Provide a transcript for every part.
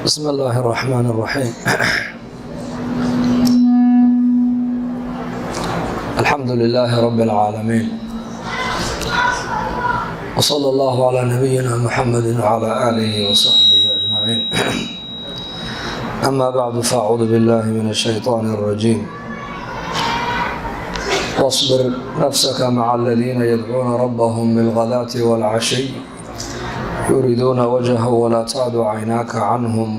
بسم الله الرحمن الرحيم. الحمد لله رب العالمين، وصلى الله على نبينا محمد وعلى آله وصحبه أجمعين. أما بعد، فأعوذ بالله من الشيطان الرجيم. واصبر نفسك مع الذين يدعون ربهم بالغداة والعشي يريدون وجهه ولا تعد عيناك عنهم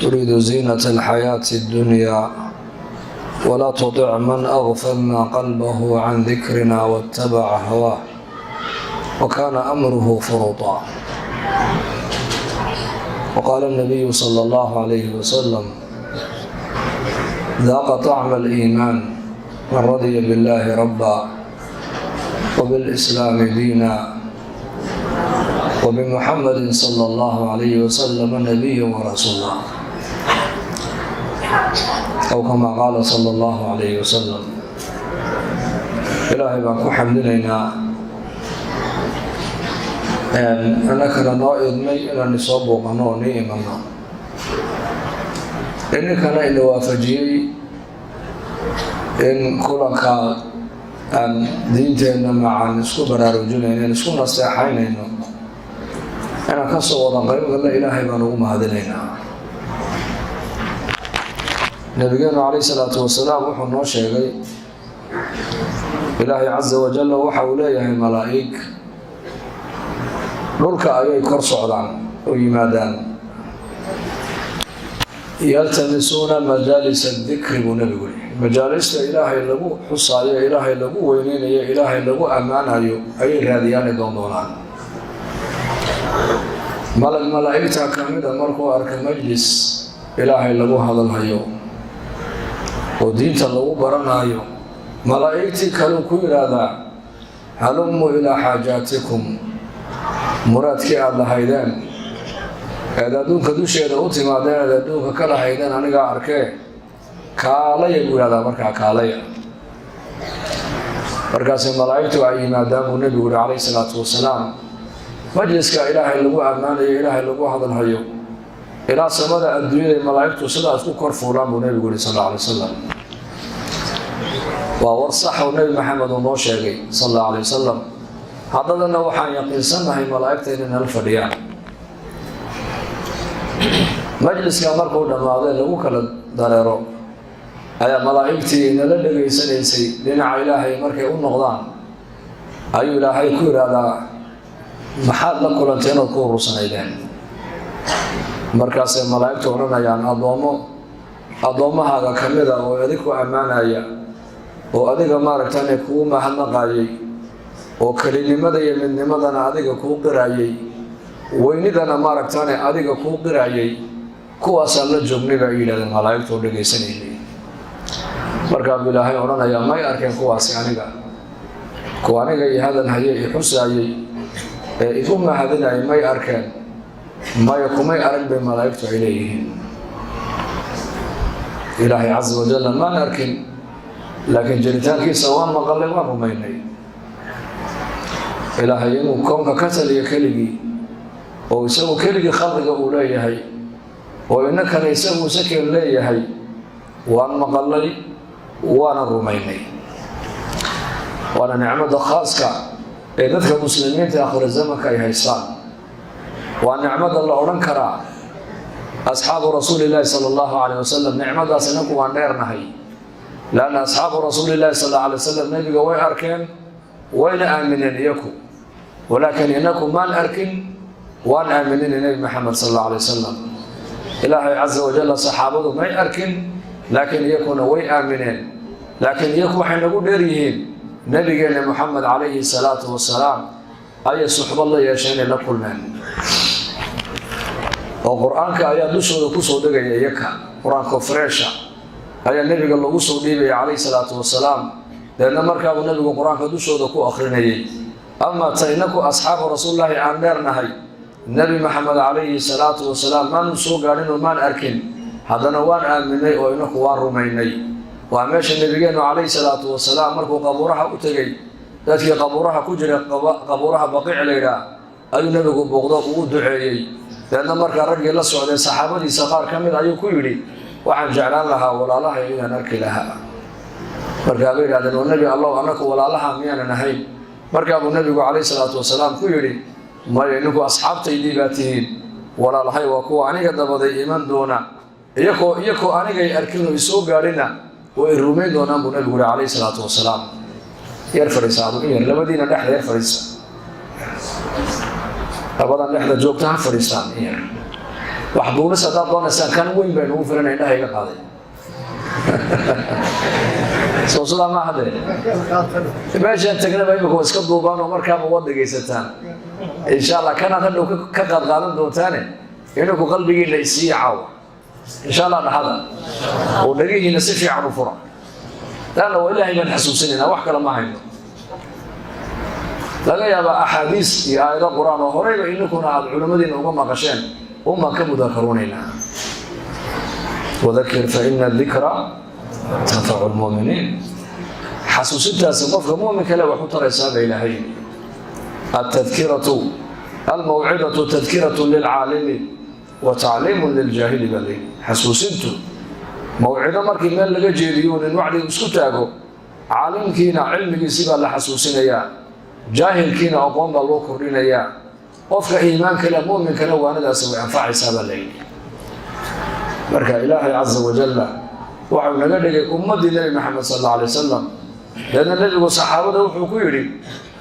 تريد زينة الحياة الدنيا ولا تطع من أغفلنا قلبه عن ذكرنا واتبع هواه وكان أمره فرطا. وقال النبي صلى الله عليه وسلم: ذاق طعم الإيمان من رضي بالله ربا وبالإسلام دينا وبمحمد صلى الله عليه وسلم نبيا ورسولا، أو كما قال صلى الله عليه وسلم. إلهي baan ku xamdinaynaa annakana noo idmay inaan isoo booqanno oo nii imanno, ininkana ina waafajiyey in kulanka aan diinteenna macaan isku baraarujinayno, isku nasteexaynayno, inaan ka soo wada qaybgalla. ilaahay baan ugu mahadinaynaa. nabigeenu calayhi salaatu wasalaam wuxuu noo sheegay, ilaahay casa wajalla waxa uu leeyahay malaa'ig dhulka ayay kor socdaan oo yimaadaan, yaltamisuuna majaalisa dikri buu nebigu yidhi. majaalista ilaahay lagu xusaayo, ilaahay lagu weyneynayo, ilaahay lagu ammaanayo ayay raadiyaani doondoonaan. malaa'igta ka mida markuu arka majlis ilaahay lagu hadalhayo oo diinta lagu baranayo, malaa'igtii kaleu ku yidhaahdaa: halumuu ilaa xaajaatikum, muraadkii aad lahaydeen eed adduunka dusheeda u timaadeen, eed adduunka ka lahaydeen anigaa arkee, kaalaya buu yidhahdaa. markaa kaalaya, markaasay malaa'igtu ay yimaadaan buu nebigu yihi calayhi salaatu wasalaam. majliska ilaahay lagu ammaanayo, ilaahay lagu hadalhayo, ilaa samada adduunyada malaa'igtu sidaas ku kor fuulaan buu nebigu yihi sal alla alay wasalam. waa war sax oo nebi maxamed uu noo sheegay sal alla alay wasalam. haddadana waxaan yaqiinsannahay malaa'igta inay nala fadhiyaan. majliska markuu dhammaadee lagu kala dareero ayaa malaa'igtii nala dhegaysanaysay dhinaca ilaahay markay u noqdaan ayuu ilaahay ku yidhaahdaa: maxaad la kulanteen ood ku urursanaydeen? markaasay malaa'igtu odhanayaan: addoommahaaga ka mida oo adigu ammaanaya, oo adiga maaragtane kugu mahadnaqayay, oo kelinimada iyo midnimadana adiga kuu qirayay, weynidana maaragtane adiga kuu qirayay, kuwaasaan la joognay baa yidhahdeen malaa'igtu oo dhegaysanaynay. markaa buu ilaahay odhanayaa: may arkeen kuwaasi kuwa aniga i hadal hayay, i xusaayay, ee igu mahadinayay may arkeen? maya, kumay arag bay malaa'igtu ay leeyihiin. ilaahay casa wajalla maan arkin, laakiin jiritaankiisa waan maqalay, waan rumaynay. ilaahay inuu koonka ka taliyo keligii, oo isagu keligii khalqiga uu leeyahay, oo innakana isagu sakeen leeyahay, waan maqalay, waana rumaynay. waana nicmada khaaska ee dadka muslimiinta aakhira zamanka ay haystaan. waa nicmada la odhan karaa asxaabu rasuulillaahi sala allahu calayh wasalam. nicmadaas inaku waan dheernahay, laanna asxaabu rasuulillaahi sal alla alay wasalam nebiga way arkeen, wayna aamineen iyaku, walaakiin inaku maan arkin, waan aaminina nebi maxamed sal alla alay wasalam. ilaahay casa wajalla saxaabadu may arkin, laakiin iyakuna way aamineen. laakiin iyaku waxay nagu dheer yihiin nabigeena moxamed calayhi salaatu wasalaam ayay suxbad la yeesheen, ay la kulmeen, oo qur-aanka ayaa dushooda kusoo degaya. iyaka qur-aanka freesha ayaa nebiga lagu soo dhiibaya calayhi salaatu wasalaam. deedna markaabuu nebigu qur-aanka dushooda ku akrinayay. ama ta inaku asxaabu rasuulillaahi aan dheernahay, nebi maxamed calayhi salaatu wasalaam maanu soo gaadhin oo maan arkin, haddana waan aaminay oo inaku waan rumaynay. waa meesha nebigeenu calayhi salaatu wasalaam markuu qabuuraha u tegey, dadkii qabuuraha ku jira, qabuuraha baqiic la yidhaah, ayuu nebigu booqdo ugu duceeyey. لأن مركا رجل لسوا على صحابتي سقار كامل أيو كيري وعن جعلان لها ولا لها إذا نركي لها مركا بير هذا النبي الله أنك ولا لها ميانا نهي مركا أبو النبي عليه الصلاة والسلام كيري ما ينكو أصحاب تيديباتهم ولا لها وكو عنيك دبضي إيمان دونا يكو عنيك أركنه يسوق علينا وإرمين دونا أبو النبي عليه الصلاة والسلام يرفرس أبو لما دينا نحن يرفرس أبدا نحن جوكتها فريسان وحبونا ساتابونا سكان وين بينه فرنا هنا هيك هذا سوسلا ما هذا ماشي أنت كنا بينك واسكت دوبان ومركب وود جيستان إن شاء الله كان هذا لو كقد قالن دو ثاني إنه قلبي ليسي عاو إن شاء الله هذا ونجيه نسيف عن فرع لأنه إلا هي من حسوسنا وحكى ما عنده laga yaaba ahadiis iyo aayado quraan oo horeyba inaguna aad culimadina uga maqasheen uma ka mudakaroonayna wadakir fa inna dhikra tanfa'u almu'minin xasuusintaas qofka mu'minka la wuxuu taraysaa ilaahay at-tadhkiratu al-maw'idatu tadhkiratu lil-'alimi wa ta'limun lil-jahili bali xasuusintu maw'ida markii meel laga jeediyo in wacdi isku taago caalimkiina cilmigiisa baa la xasuusinayaa جاهل كينا أقوم بالله كورينا يا قفك إيمان كلا مؤمن كلا وأنا لا أسوي أنفع حساب الليل بركة إلهي عز وجل وعلى ذلك أمة النبي محمد صلى الله عليه وسلم لأن النبي والصحابة وحكيري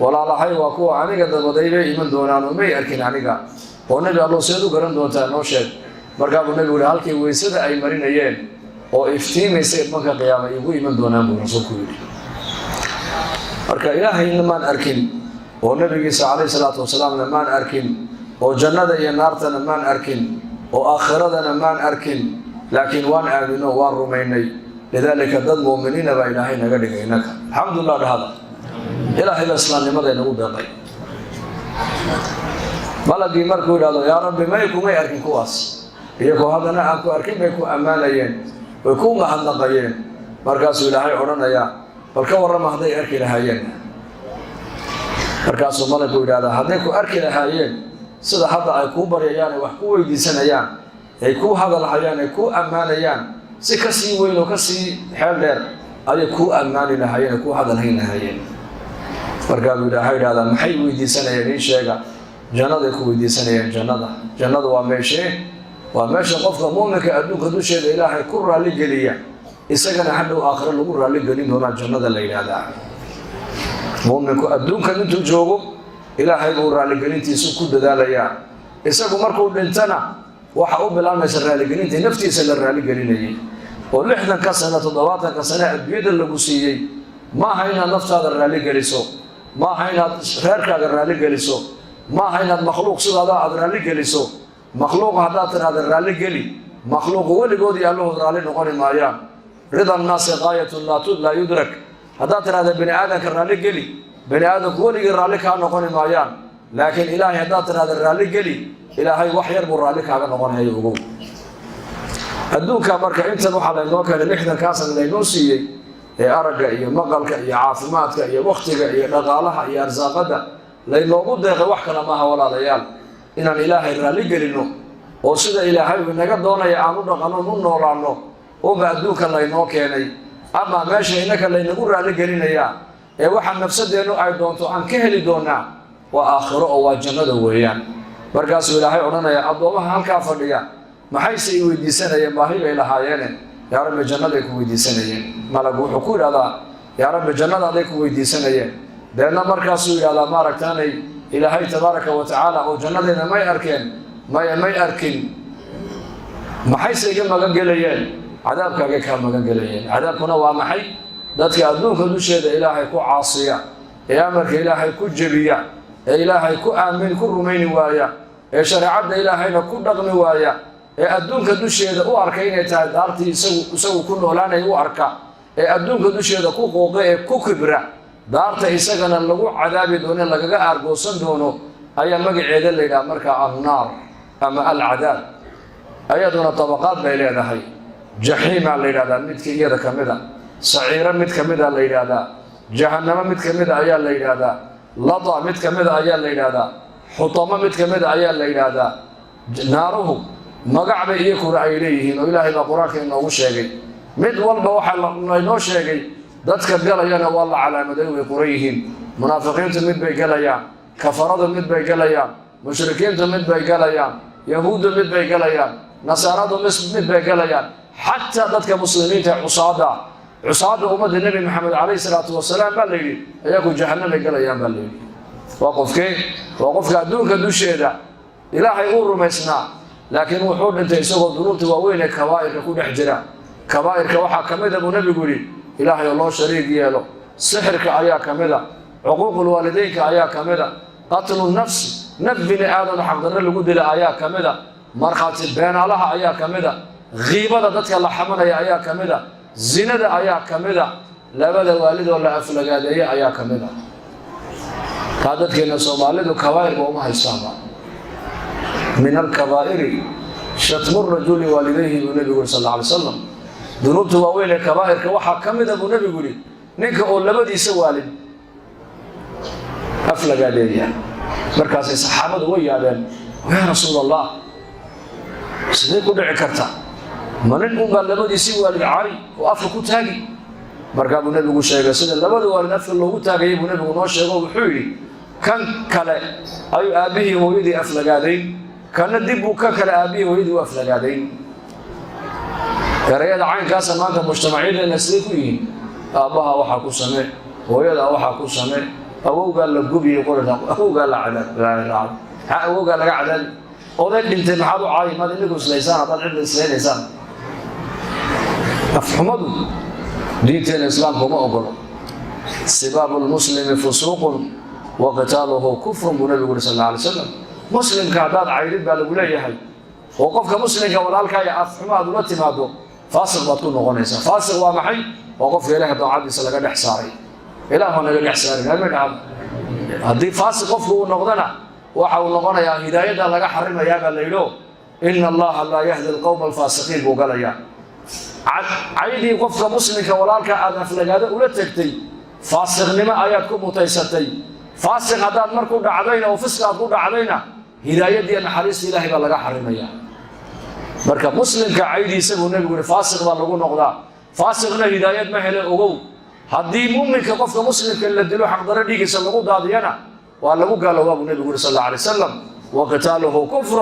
ولا الله حي وقوة عنك تبديله إيمان دونان وما يأكل عنك والنبي الله سيدو قرن دونتا نوشد بركة النبي ولهالك ويسد أي مرين أيام وإفتيم يسير مكة قيامة يقول إيمان دونان برسول كوري marka ilaahay inaan arkin oo nabigiisa kaleey salaatu wasalaam inaan arkin oo jannada iyo naartana maan arkin oo aakhiradana maan arkin laakiin waan aamino waan rumaynay lidalika dad muuminiina ba ilaahay naga dhigay inaka alxamdulillah hada ilaahay islaamnimada inagu deeqay baladi markuu yiraahdo yaa rabbi ma ikumay arkin kuwaas iyagoo hadana aan ku arkin bay ku ammaanayeen way ku mahadnaqayeen markaasuu ilaahay oranaya balka warama haday arki lahaayeen markaasuu malaku yiraahdaa haday ku arki lahaayeen sida hadda ay ku baryayaan wax ku weydiisanayaan ay ku hadalhayaan ay ku ammaanayaan si ka sii weyn oo ka sii xeel dheer ay ku ammaani lahaayeen ku hadalhayn lahaayeen markaasuu ilaahay yiraahdaa maxay weydiisanayeen in sheega jannada ku weydiisanayeen jannada waa meesha qofka muuminka adduunka dusheeda ilaahay ku raali geliya isagana hadhow aakhira lagu raali gelin doona jannada la yiraahdaa muuminku adduunka intuu joogo ilaahay uu raali gelintiisa ku dadaalaya isagu markuu dhintana waxa uu bilaabmaysa raali gelinta naftiisa la raali gelinayay oo 60 ka sano 70 ka sano adduunyada lagu siiyay ma hayna naftaada raali geliso ma hayna reerkaaga raali geliso ma hayna makhluuq sidaada aad raali geliso makhluuq hadaa tiraada raali geli makhluuq waligoodii Allah raali noqon maayaan رضا الناس غاية لا يدرك هذا ترى هذا بني آدم كرالي قلي بني آدم كوني كرالي كان نقول مايان لكن إلهي هذا ترى هذا الرالي قلي إلهي وحي المرالي كان نقول هاي يقول الدوك مركا أنت نوح على النوك اللي إحنا كاسن اللي نوسي يا أرجع يا مقلك يا عافماتك يا وقتك يا نقالها يا أرزاقك لأن موجود ده وحكنا ما هو ولا ليال إن الإلهي الرالي قلي إنه وصل إلهي ونقد دونا يا عمود قانون نورانو وبعدوك الله ينوكيني أما ماشي إنك اللي نقول على جرينيا واحد نفسه إنه أيضاً عن كهل دونا وآخره أو جنة ويان بركاس إلهي عرنا يا عبد الله هالكافر يا ما حيسي ودي سنة يا ما هي إلى هايين يا رب جنة لك ودي سنة ما لقوا حكور هذا يا رب جنة لك ودي سنة لأن مركز إلى ما ركتاني إلهي تبارك وتعالى أو جنة ما يأركن ما يأركن ما حيسي جمع جليين عذابك كان مغان غليين عذابكنا waa maxay dadka adduunka dusheeda ilaahay ku caasiya ee amarka ilaahay ku jabiya ee ilaahay ku aamin ku rumayni waaya ee shariicada ilaahayna ku dhaqmi waaya ee adduunka dusheeda u arkay inay tahay daartii isagu ku noolaanay u arka ee adduunka dusheeda ku qooqay ee ku kibra daarta isagana lagu cadaabi doono lagaga aargoosan doono ayaa magaceeda leeyahay marka annaar ama al-cadaab ayaduna tabaqaad bay leedahay جحيم على هذا ميت كيدا كمدا سعيرة ميت كمدا على هذا جهنم ميت كمدا على هذا لطا ميت كمدا على هذا حطمة ميت كمدا على هذا ناره مقعب إيكور أيليهن وإلهي بقراك إنه شيء مد والبا وحا إنه شيء ذاتك قليان والله على مدوي قريهن منافقين مد بي قليان كفراد مد بي قليان مشركين مد بي قليان يهود مد بي قليان نصارى مد بي قليان حتى ذاتك مسلمين عصادة أمد النبي محمد عليه الصلاة والسلام بالليل أياكو جهنم قليان بالليل وقفك أدونك دوشيدا إلهي يقول رميسنا لكن وحود أنت يسوق ذنوبتي ووين كبائر يكون حجرا كبائر كوحا كمذا أبو نبي يقولي إلهي الله شريك يالو سحرك أيا كمذا عقوق الوالدين كأيا كمذا قتل النفس نبني آدم حق ذر اللي قد أيا كمذا مرخات بين لها أيا كمذا غيبة ذاتك الله حمنا يا أيا كمذا زنا أيا كمذا لا بد والد ولا أفلق أيا كمذا هذا كنا سومالد وكبائر وما هيسامع من الكبائر شتم الرجل والديه النبي صلى الله عليه وسلم ذنوبته وين الكبائر كوحا كمذا ابو نبي يقولي نينك او لبدي سوالد أفلق عليه مركز الصحابة ويابين ويا رسول الله سيدي دعي كرتا من قال لبدي سوالد عاري وأفلق تاقي مركز ابو نبي يقول شيئا سيدي لبدي والد أفلق تاقي ابو نبي يقول شيئا وحولي كان كلا أي أبيه ويدي أفلق عليه كان الدب ككل أبيه ويدي أفلق عليه كرياد عين كاسا مانك مجتمعين لنسلكوين أباها وحاكو سمع ويدا وحاكو سمع أبوه قال لك قبي يقول لك أبوه قال لك عدد أبوه قال لك عدد وذلك انت محاضو عاي ماذا نقول سليسان طلع عند سليسان أفحمدوا دينتين الإسلام هم أقولوا سباب المسلم فسوق وقتاله كفر بنبي صلى الله عليه وسلم مسلم كعداد عيرين بالغوليه هي وقفك مسلم كولالك يا افحماد ولا تمادو فاسق بتكون نقونيسا فاسق waa maxay وقفك ilaahay daacadiisa laga dhaxsaaray ilaahay naga dhaxsaaray halmeen hadii faasiq qofku uu noqdana waxa uu noqonayaa hidaayada laga xarimayaa baa leeyo inna allaha la yahdi alqawm alfasiqin buu galaya عيدي qofka muslimka walaalka aad aflagaada ula tagtay faasiqnimo ayaad ku mutaysatay فاسق هذا مركو دعدينا وفسق هذا دعدينا هداية دي الحريص إلهي بالله حرميا مركب مسلم كعيدي سبوا النبي يقول فاسق بالله نقضى فاسقنا هداية ما هي أوجو هدي مؤمن كقف مسلم كلا دلو حق درديك سلقوا دادينا والله قالوا أبو النبي يقول صلى الله عليه وسلم وقتاله كفر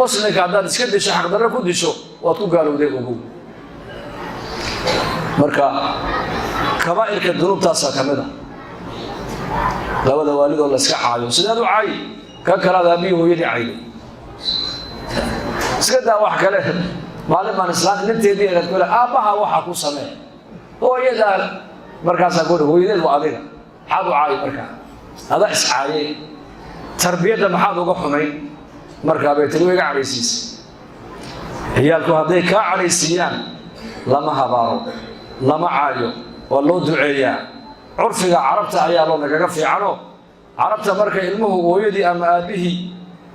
مسلم كعداد سكدش حق درد كدشوا وتقالوا ده أوجو مركب كبائر كالذنوب تاسع كمذا labada waalid oo la iska caayo sidaad u caay ka kala abiyo hooyadii caayay iska daa wax kale maalin baan islaam ninteedii aad kula aabaha waxa ku sameey hooyada markaas aan ku hooyadii waa adiga xad u caay markaa hada is caayay tarbiyada maxaad uga xumay markaa bay tiri iga careysiis ciyaalku haday ka careysiyaan lama habaaro lama caayo oo loo duceeyaa عرفك عربت أيالو نجاك في عنو عربت مركا علمه ويدي أما أبيه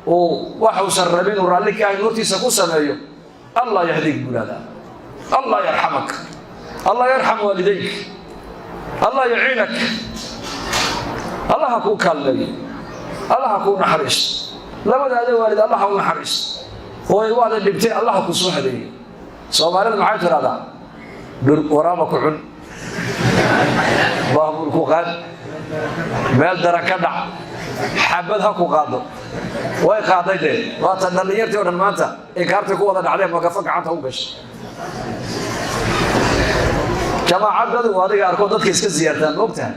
ووحو سربين ورالك أي نورتي سكوسا مايو الله يهديك بلادا الله يرحمك الله يرحم والديك الله يعينك الله أكون كاللي الله أكون حريص لما هذا والد الله أكون حريص هو الوالد اللي بتاع الله أكون صوح لي صومالي معي ترى هذا ورامك عن بابور كوغاد مال دركدع حبدها كوغادو way qaadayde waata dhalinyartii oo dhan maanta ee kaarta ku wada dhacday ma gafa gacanta u gashay jamaacadu wadiga arko dadka iska ziyaartaan ogtahay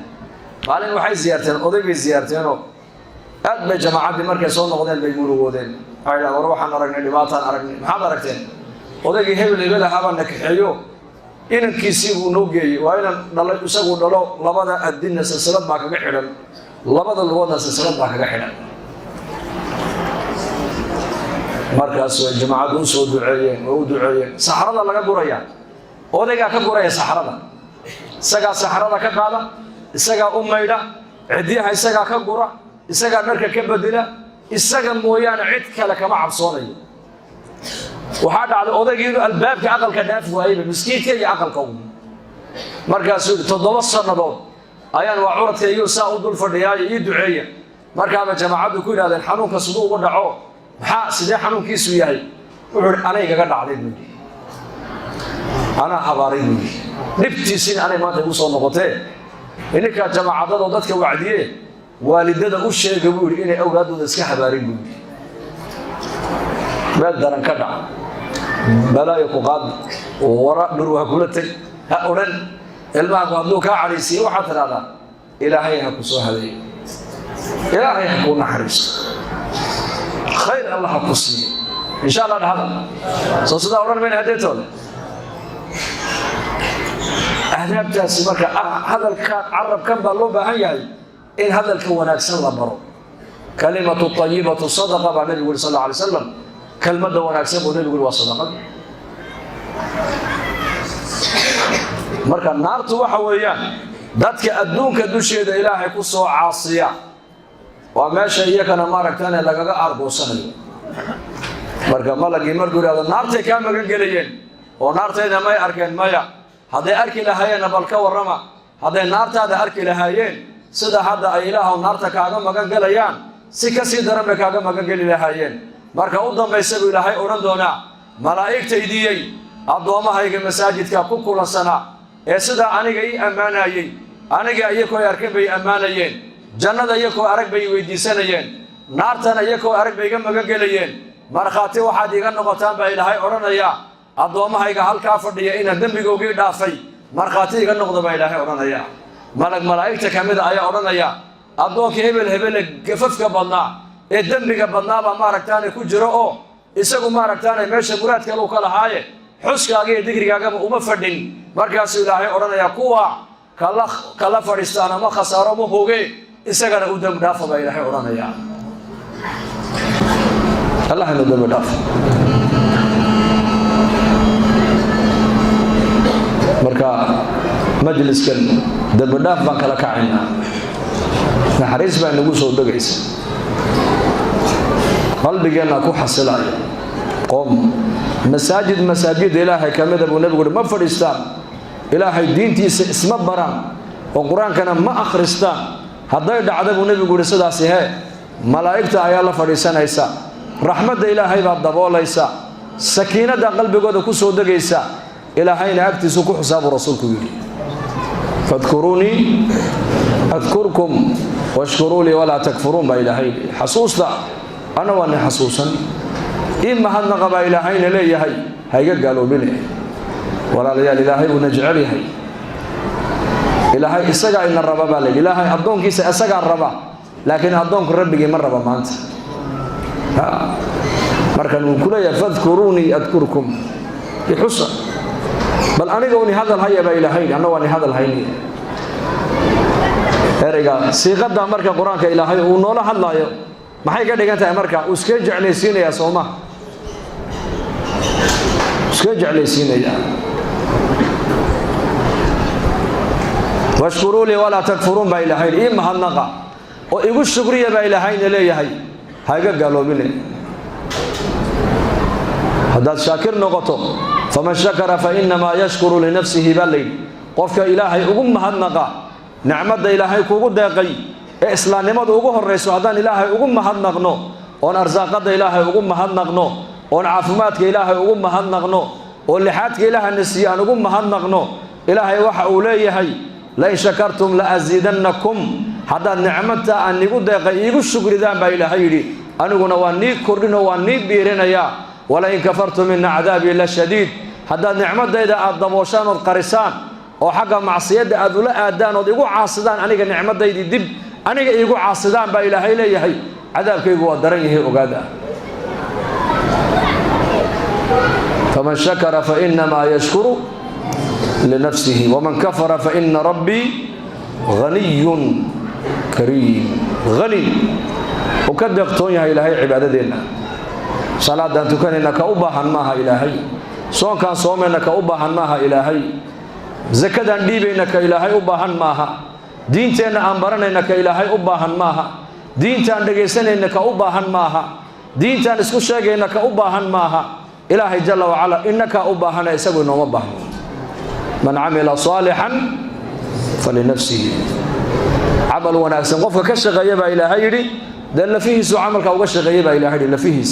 maalin waxay ziyaarteen odaygay ziyaarteen oo aad bay jamaacadii markay soo noqdeen bay murugoodeen ay war waxaan aragnay dhibaataan aragnay maxaad aragteen odaygii hebel hebel ahaa na kaxeeyo inankiisii uu noo geeyay waa inaan dhalay isagu dhalo labada adinna silsilad baa kaga xidhan labada lugoodna silsilad baa kaga xidhan markaas way jamaacadu u soo duceeyeen oo u duceeyeen saxarada laga guraya odayga ka guraya saxarada isaga saxarada ka qaada isaga u maydha cidiyaha isaga ka gura isaga dharka ka bedela isaga mooyaan cid kale kama cabsoonayo waxa dhacday odaygiidu albaabka aqalka dhaaf waayay miskiinka iyo aqalka markaas uu 7 sanadood ayaan waa curadkaygu saa u dul fadhiyay iyo duceeya markaaba jamaacadu ku yiraahdeen xanuunka sidoo ugu dhaco سيدي حنون كيسو ياهي وحور أنا يقعد عليه مني أنا أباري مني نبتي سين أنا ما تقول نقطة إنك جماعة ضدك وعديه والدنا أشياء قبول إني أولاد ودسك حباري مني بلدنا كذا بلا يقعد وراء نروح كلتي هؤلاء الماء قادوك عريسي وحتى هذا إلهي هكسو هذه إلهي هكون حريص خير الله هكسي إن شاء الله هذا صوصنا أولا من هديتون أهداب تاسمك هذا الكان عرب كم بالله بهاي إن هذا الكونات سلا برو كلمة الطيبة الصدقة بعد النبي صلى الله عليه وسلم كلمة ونكسب النبي والصدقة marka naartu waxa weeyaan dadka adduunka dusheeda Ilaahay ku soo caasiya waa meesha iyagana maaragtaan lagaga argoosanayo marka malagii markuu raado naartay ka magan galayeen oo naartayda may arkeen maya haday arki lahaayeen balka warama haday naartaada arki lahaayeen sida hadda ay Ilaahay naarta kaaga magan galayaan si ka sii daran bay kaaga magan gali lahaayeen marka u dambaysa Ilaahay oran doona malaa'iktaydii adoomahayga masaajidka ku kulansana ee sida aniga ii amaanayay aniga iyakoo arkay bay amaanayeen jannada iyakoo arag bay weydiisanayeen naartana iyakoo arag bay magan galayeen marxaati waxaad iga noqotaan baa Ilaahay oranaya adoomahayga halka fadhiya in dambigoogii dhaafay marxaati iga noqdo baa Ilaahay oranaya malaa'ikta kamida ayaa oranaya adoonka hebel gafafka badnaa ee dambiga badnaa ba maaragtaan ku jiro oo isagu maaragtaan meesha muraadka uu kala haaye xuskaaga iyo digrigaaga uma fadhin markaas Ilaahay oranaya kuwa kala fariistaan ama khasaaro ma hooge isagana u damb dhaaf baa Ilaahay oranaya Allah ina damb dhaaf marka majliskan damb dhaaf baan kala kacayna naxariis baa nagu soo dagaysa qalbigeena ku xasilaaya qom مساجد إلهي كمذا أبو نبي ما فرستان إلهي دينتي اسم بران والقرآن كان ما أخرستان هذا يدعى أبو نبي يقول سدا سه ملائكة أيالا فرستان إيسا رحمة إلهي بعد دبول إيسا سكينة قلبي قد كسود إيسا إلهي نأكتي سكو حساب رسولك فاذكروني أذكركم واشكروا لي ولا تكفرون بإلهي حسوس لا أنا وأنا حسوسا إما هذا قبا إلهين ليه هاي قالوا بله ولا ليال إلهي ونجعله إلهي إسقى إن الربا بالك إلهي أدون كيس أسقى الربا لكن أدون كربي مرة ما أنت مركن كل فاذكروني أذكركم يحصل بل أنا قوني هذا الهي بإلهين أنا واني هذا الهي هرجع سيقد مركن القرآن كإلهي ونولا الله ما هي قد جت أمريكا وسكيج على سينة يا صوما سكيج على سينة يا واشكروا لي ولا تكفرون بإلهين إيه مهنقة ويقول الشكرية بإلهين ليه هاي قالوا بني هذا شاكر نقطه فمن شكر فإنما يشكر لنفسه بلي قفك إلهي أقوم مهنقة نعمة إلهي كوجود دقي إسلام نمط وجوه الرئيس هذا إلهي وقوم مهنقنو on arsaaqada ilaahay ugu mahadnaqno on caafimaadka ilaahay ugu mahadnaqno oo lixaadka ilaahay nasiyan ugu mahadnaqno ilaahay waxa uu leeyahay la in shakartum la azidannakum hada nicmata aan igu deeqay igu shukridaan baa ilaahay yiri aniguna waan nii kordhino waan nii biirinaya wala in kafartum min adabi la shadid hada nicmadayda aad dabooshaan oo qarisaan oo xaqa macsiyada aad ula aadaan oo igu caasidaan aniga nicmadaydi dib aniga igu caasidaan baa ilaahay leeyahay cadaabkaygu waa daran yahay ogaada faman shakara fa inma yashkuru linafsihi waman kafara fa inna rabbi ghaniyyun kareem ghani ukadaqtoon yahay ilaahay cibaadadeena salaadan tukanina ka u baahan maaha ilaahay soonkan soomena ka u baahan maaha ilaahay zakadan dhiibayna ka ilaahay u baahan maaha diinteena aan baranayna ka ilaahay u baahan maaha diintaan dhageysanayna ka u baahan maaha diintaan isku sheegayna ka u baahan maaha ilaahay jalla wa ala innaka u baahana isagu nooma baahno man amila salihan falinafsihi amal wanaagsan qofka ka shaqeeya baa ilaahay yiri ده اللي فيه سو عمل كوغش غيبة إلى هذه اللي فيه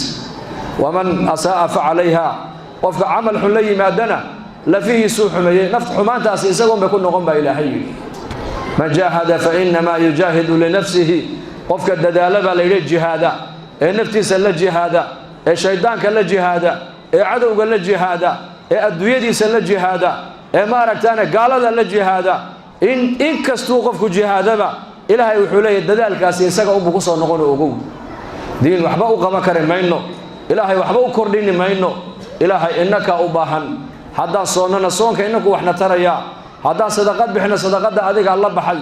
ومن أساء فعليها وفق عمل حلي ما دنا لفيه سوء حمية نفط حمان تأسيسهم بيكون غنبا إلهي من جاهد فإنما يجاهد لنفسه وفق الددالة ليلة جهادا النفتيس للجهادا الشيطان كالجهادا عدو كالجهادا الدويدي سلجهادا ما ركتانا قال للجهادا إن كستوقفك جهادا إلهي وحولي الددال كاسيسا أبو قصة نقول أقول دين وحبا أقام كريم ما إنه إلهي وحبا أكردين ما إنه إلهي إنك أباهن هذا صوننا صون كأنك وإحنا ترى يا هذا صدقات بحنا صدقات أذيك الله بحي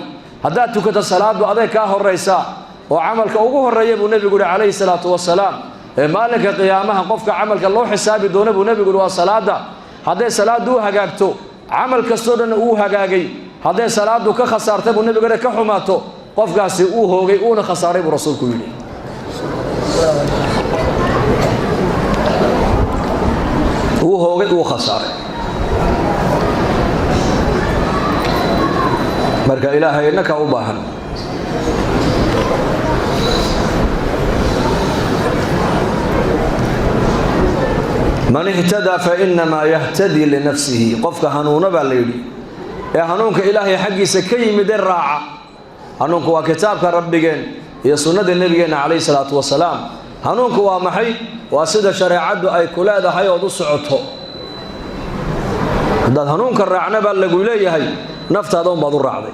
هذا تكت الصلاة أذيك أهو الرئيسا وعملك أوجه الرئيب والنبي يقول عليه الصلاة والسلام مالك قيامها قفك عملك الله حسابي دون النبي يقول والصلاة هذا صلاة دوها جاكتو عمل كسرنا أوها جاجي هذا صلاة دوك خسارته والنبي يقول كحماته قفك سيئوه جيئون خسارة برسول كله هو جيء وخسارة مركا إلهي إنك أباهن من اهتدى فإنما يهتدي لنفسه قفك هنون بالليل يا هنونك إلهي حقي سكي مدر راعة هنونك وكتابك ربك يا سنة النبي عليه الصلاة والسلام هنونك ومحي واسد شريعة أي كلا هذا حي ودوس عطه هذا هنونك الرعنة بالليل هي نفت هذون بعض الرعدي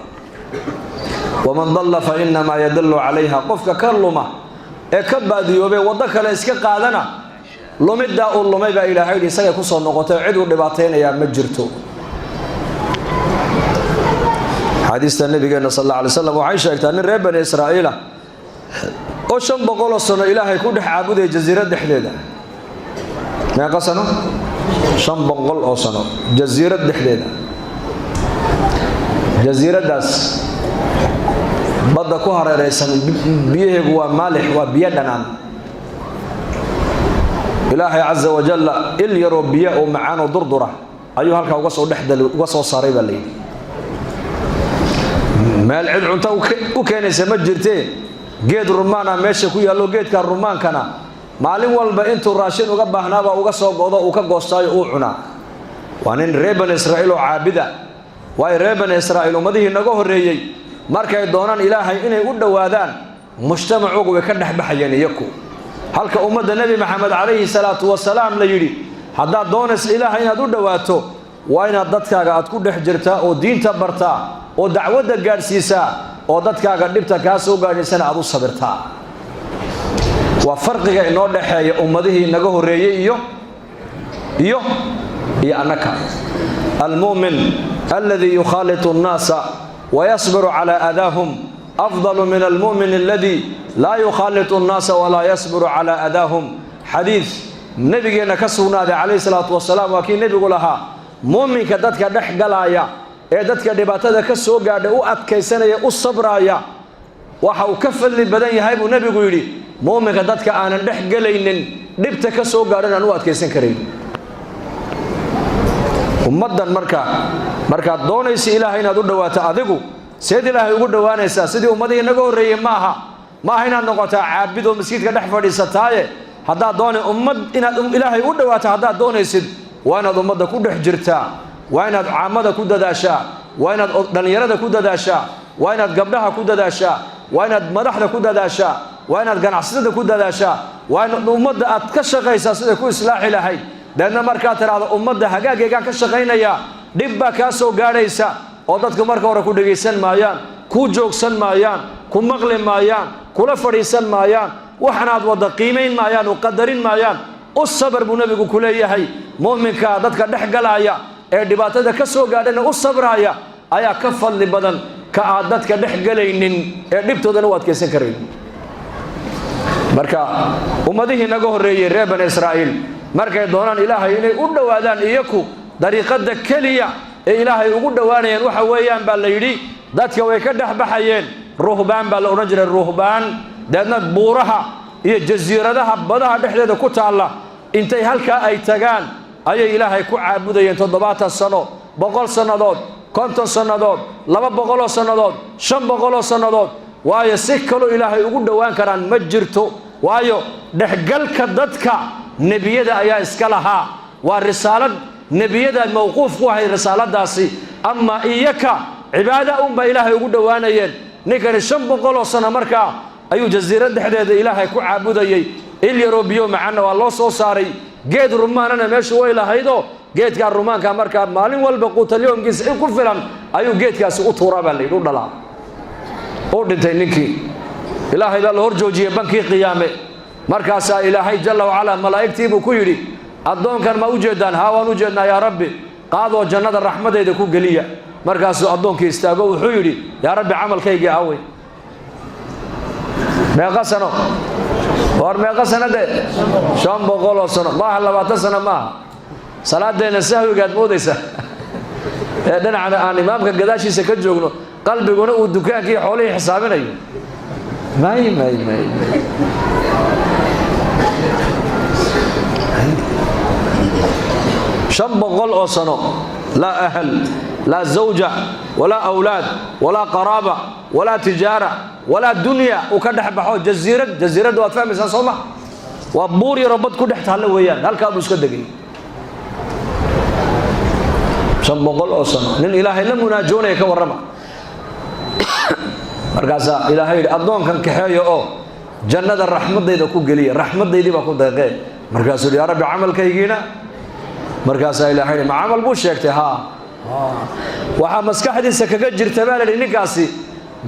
ومن ضل فإنما يدل عليها قفك كرلمة كبا ديوبي وضك لإسك قادنا لمدة أولمي با إلهي سيكون صنقته عدو لباطين يا مجرتو حديث النبي صلى الله عليه وسلم وعيشة أن الرب بني إسرائيل وشن بقول الصنع إلهي كود عابد جزيرة دحليلة ما قصنا شن بقول الصنع جزيرة دحليلة جزيرة داس بدأ كهر رئيسا بيه هو مالح وبيدنا إلهي عز وجل إل يربيه ومعانه دردرة أيها هلك وقصوا دحدل وقصوا صاريبا لي ما العد عنتا وكان يسمجرتين جيد رمانا ماشي كويا لو جيد كان رمان كان معلم والبا انتو راشين وقبحنا با وقصوا قوضا وكقوستاي اوعنا وانين ريبن إسرائيل عابدة واي ريبن إسرائيل ومديه نقوه الرئيي markay doonaan ilaahay inay u dhawaadaan mujtamacu way ka dhaxbaxayeen iyaku halka ummadda nabi maxamed calayhi salaatu wasalaam la yiri hadaa doonas ilaahay inaad u dhawaato waa inaad dadkaaga aad ku dhex jirtaa oo diinta bartaa oo dacwada gaarsiisaa oo dadkaaga dhibta ka soo gaadhaysan aad u sabirtaa waa farqiga inoo dhaxeeya ummadihii naga horeeyay iyo annaka almu'min alladhi yukhalitu an-nasa ويصبر على أذاهم أفضل من المؤمن الذي لا يخالط الناس ولا يصبر على أذاهم حديث نبينا كسرنا عليه الصلاة والسلام وكي نبي لها مؤمن كدتك دحقلايا دتك دباتها كسو قاعد أكيسنا الصبرايا وحو كفل للبدن يهيب نبي يقولي مؤمن كدتك أنا دحقلين دبت كسو قاعد أنا أكيسن كريم ummadan marka doonaysi ilaahay inaad u dhawaato adigu seed ilaahay ugu dhawaanaysa sidii ummadii naga horeeyay maaha inaad noqoto caabid oo masjidka dhex fadhiisataaye hadaa doonay ummad inaad ilaahay u dhawaato hadaa doonaysid waa inaad ummadda ku dhex jirtaa waa inaad caamada ku dadaashaa waa inaad dhalinyarada ku dadaashaa waa inaad gabdhaha ku dadaashaa waa inaad madaxda ku dadaashaa waa inaad ganacsatada ku dadaashaa waa inaad ummadda aad ka shaqaysaa sida ku islaaxi lahayd dadna markaa tiraado ummadda hagaagaygaan ka shaqaynaya dhib baa ka soo gaadhaysa oo dadku marka hore ku dhageysan maayaan ku joogsan maayaan ku maqli maayaan kula fadhiisan maayaan waxanaad wada qiimeyn maayaan oo qadarin maayaan oo sabr buu nabigu ku leeyahay muuminka dadka dhex galaya ee dhibaatada ka soo gaadhana u sabraya ayaa ka fadli badan ka aad dadka dhex galaynin ee dhibtoodana waad keensan kareen marka ummadihii naga horeeyay reer bani Israa'iil markay doonaan ilaahay inay u dhawaadaan iyaku dariiqada kaliya ee ilaahay ugu dhawaanayaan waxa weeyaan baa la yiri dadka way ka dhaxbaxayeen ruhbaan baa la oran jiray ruhbaan dadna buuraha iyo jasiiradaha badaha dhexdeeda ku taala intay halka ay tagaan ayay ilaahay ku caabudayeen 7 sano 100 sanadood 50 sanadood 200 sanadood 500 sanadood waayo si kale ilaahay ugu dhawaan karaan ma jirto waayo dhexgalka dadka nebiyada ayaa iska lahaa waa risaalad nebiyada mawquuf ku ahay risaaladaasi ama iyaka cibaada ba ilaahay ugu dhawaanayeen ninkani 500 sano markaa ayuu jasiirad dhexdeeda ilaahay ku caabudayay ilyarobiyo macana waa loo soo saaray geed rumaanana meesha way lahaydo geedka rumaanka markaa maalin walba quutalyoonkiisa ku filan ayuu geedkaasi u tuuraa baa leeyahay u dhalaa oo dhintay ninkii ilaahay baa la hor joojiyay bankii qiyaame markaas ilaahay jalla wa ala malaa'iktiibu ku yiri adoonkan ma u jeedaan haa waan u jeednaa yaa rabbi qaado jannada raxmadeeda ku galiya markaas adoonkii istaago wuxuu yiri yaa rabbi amalkayga aaway meeqa sano war meeqa sanade 500 sano ma 20 sano ma salaadeena sahwigaad moodaysa ee dhinacna aan imaamka gadaashiisa ka joogno qalbiguna uu dukaankii xoolihii xisaabinayo may 500 سنة لا أهل لا زوجة ولا أولاد ولا قرابة ولا تجارة ولا دنيا وكدح بحو جزيرة دوات فهم إنسان صومة وبوري ربط كدح تهلا ويان هل كابو سكدقي 500 سنة لأن إلهي لم يناجون يكورما مركزا إلهي أدون كان كحيو جنة الرحمة دي دكو قليل الرحمة دي بكو دقيق مركزا يا رب عمل كيجينا markaas ilaahay ma amal buu sheegtay waxa maskaxdiisa kaga jirta baa la ninkaasi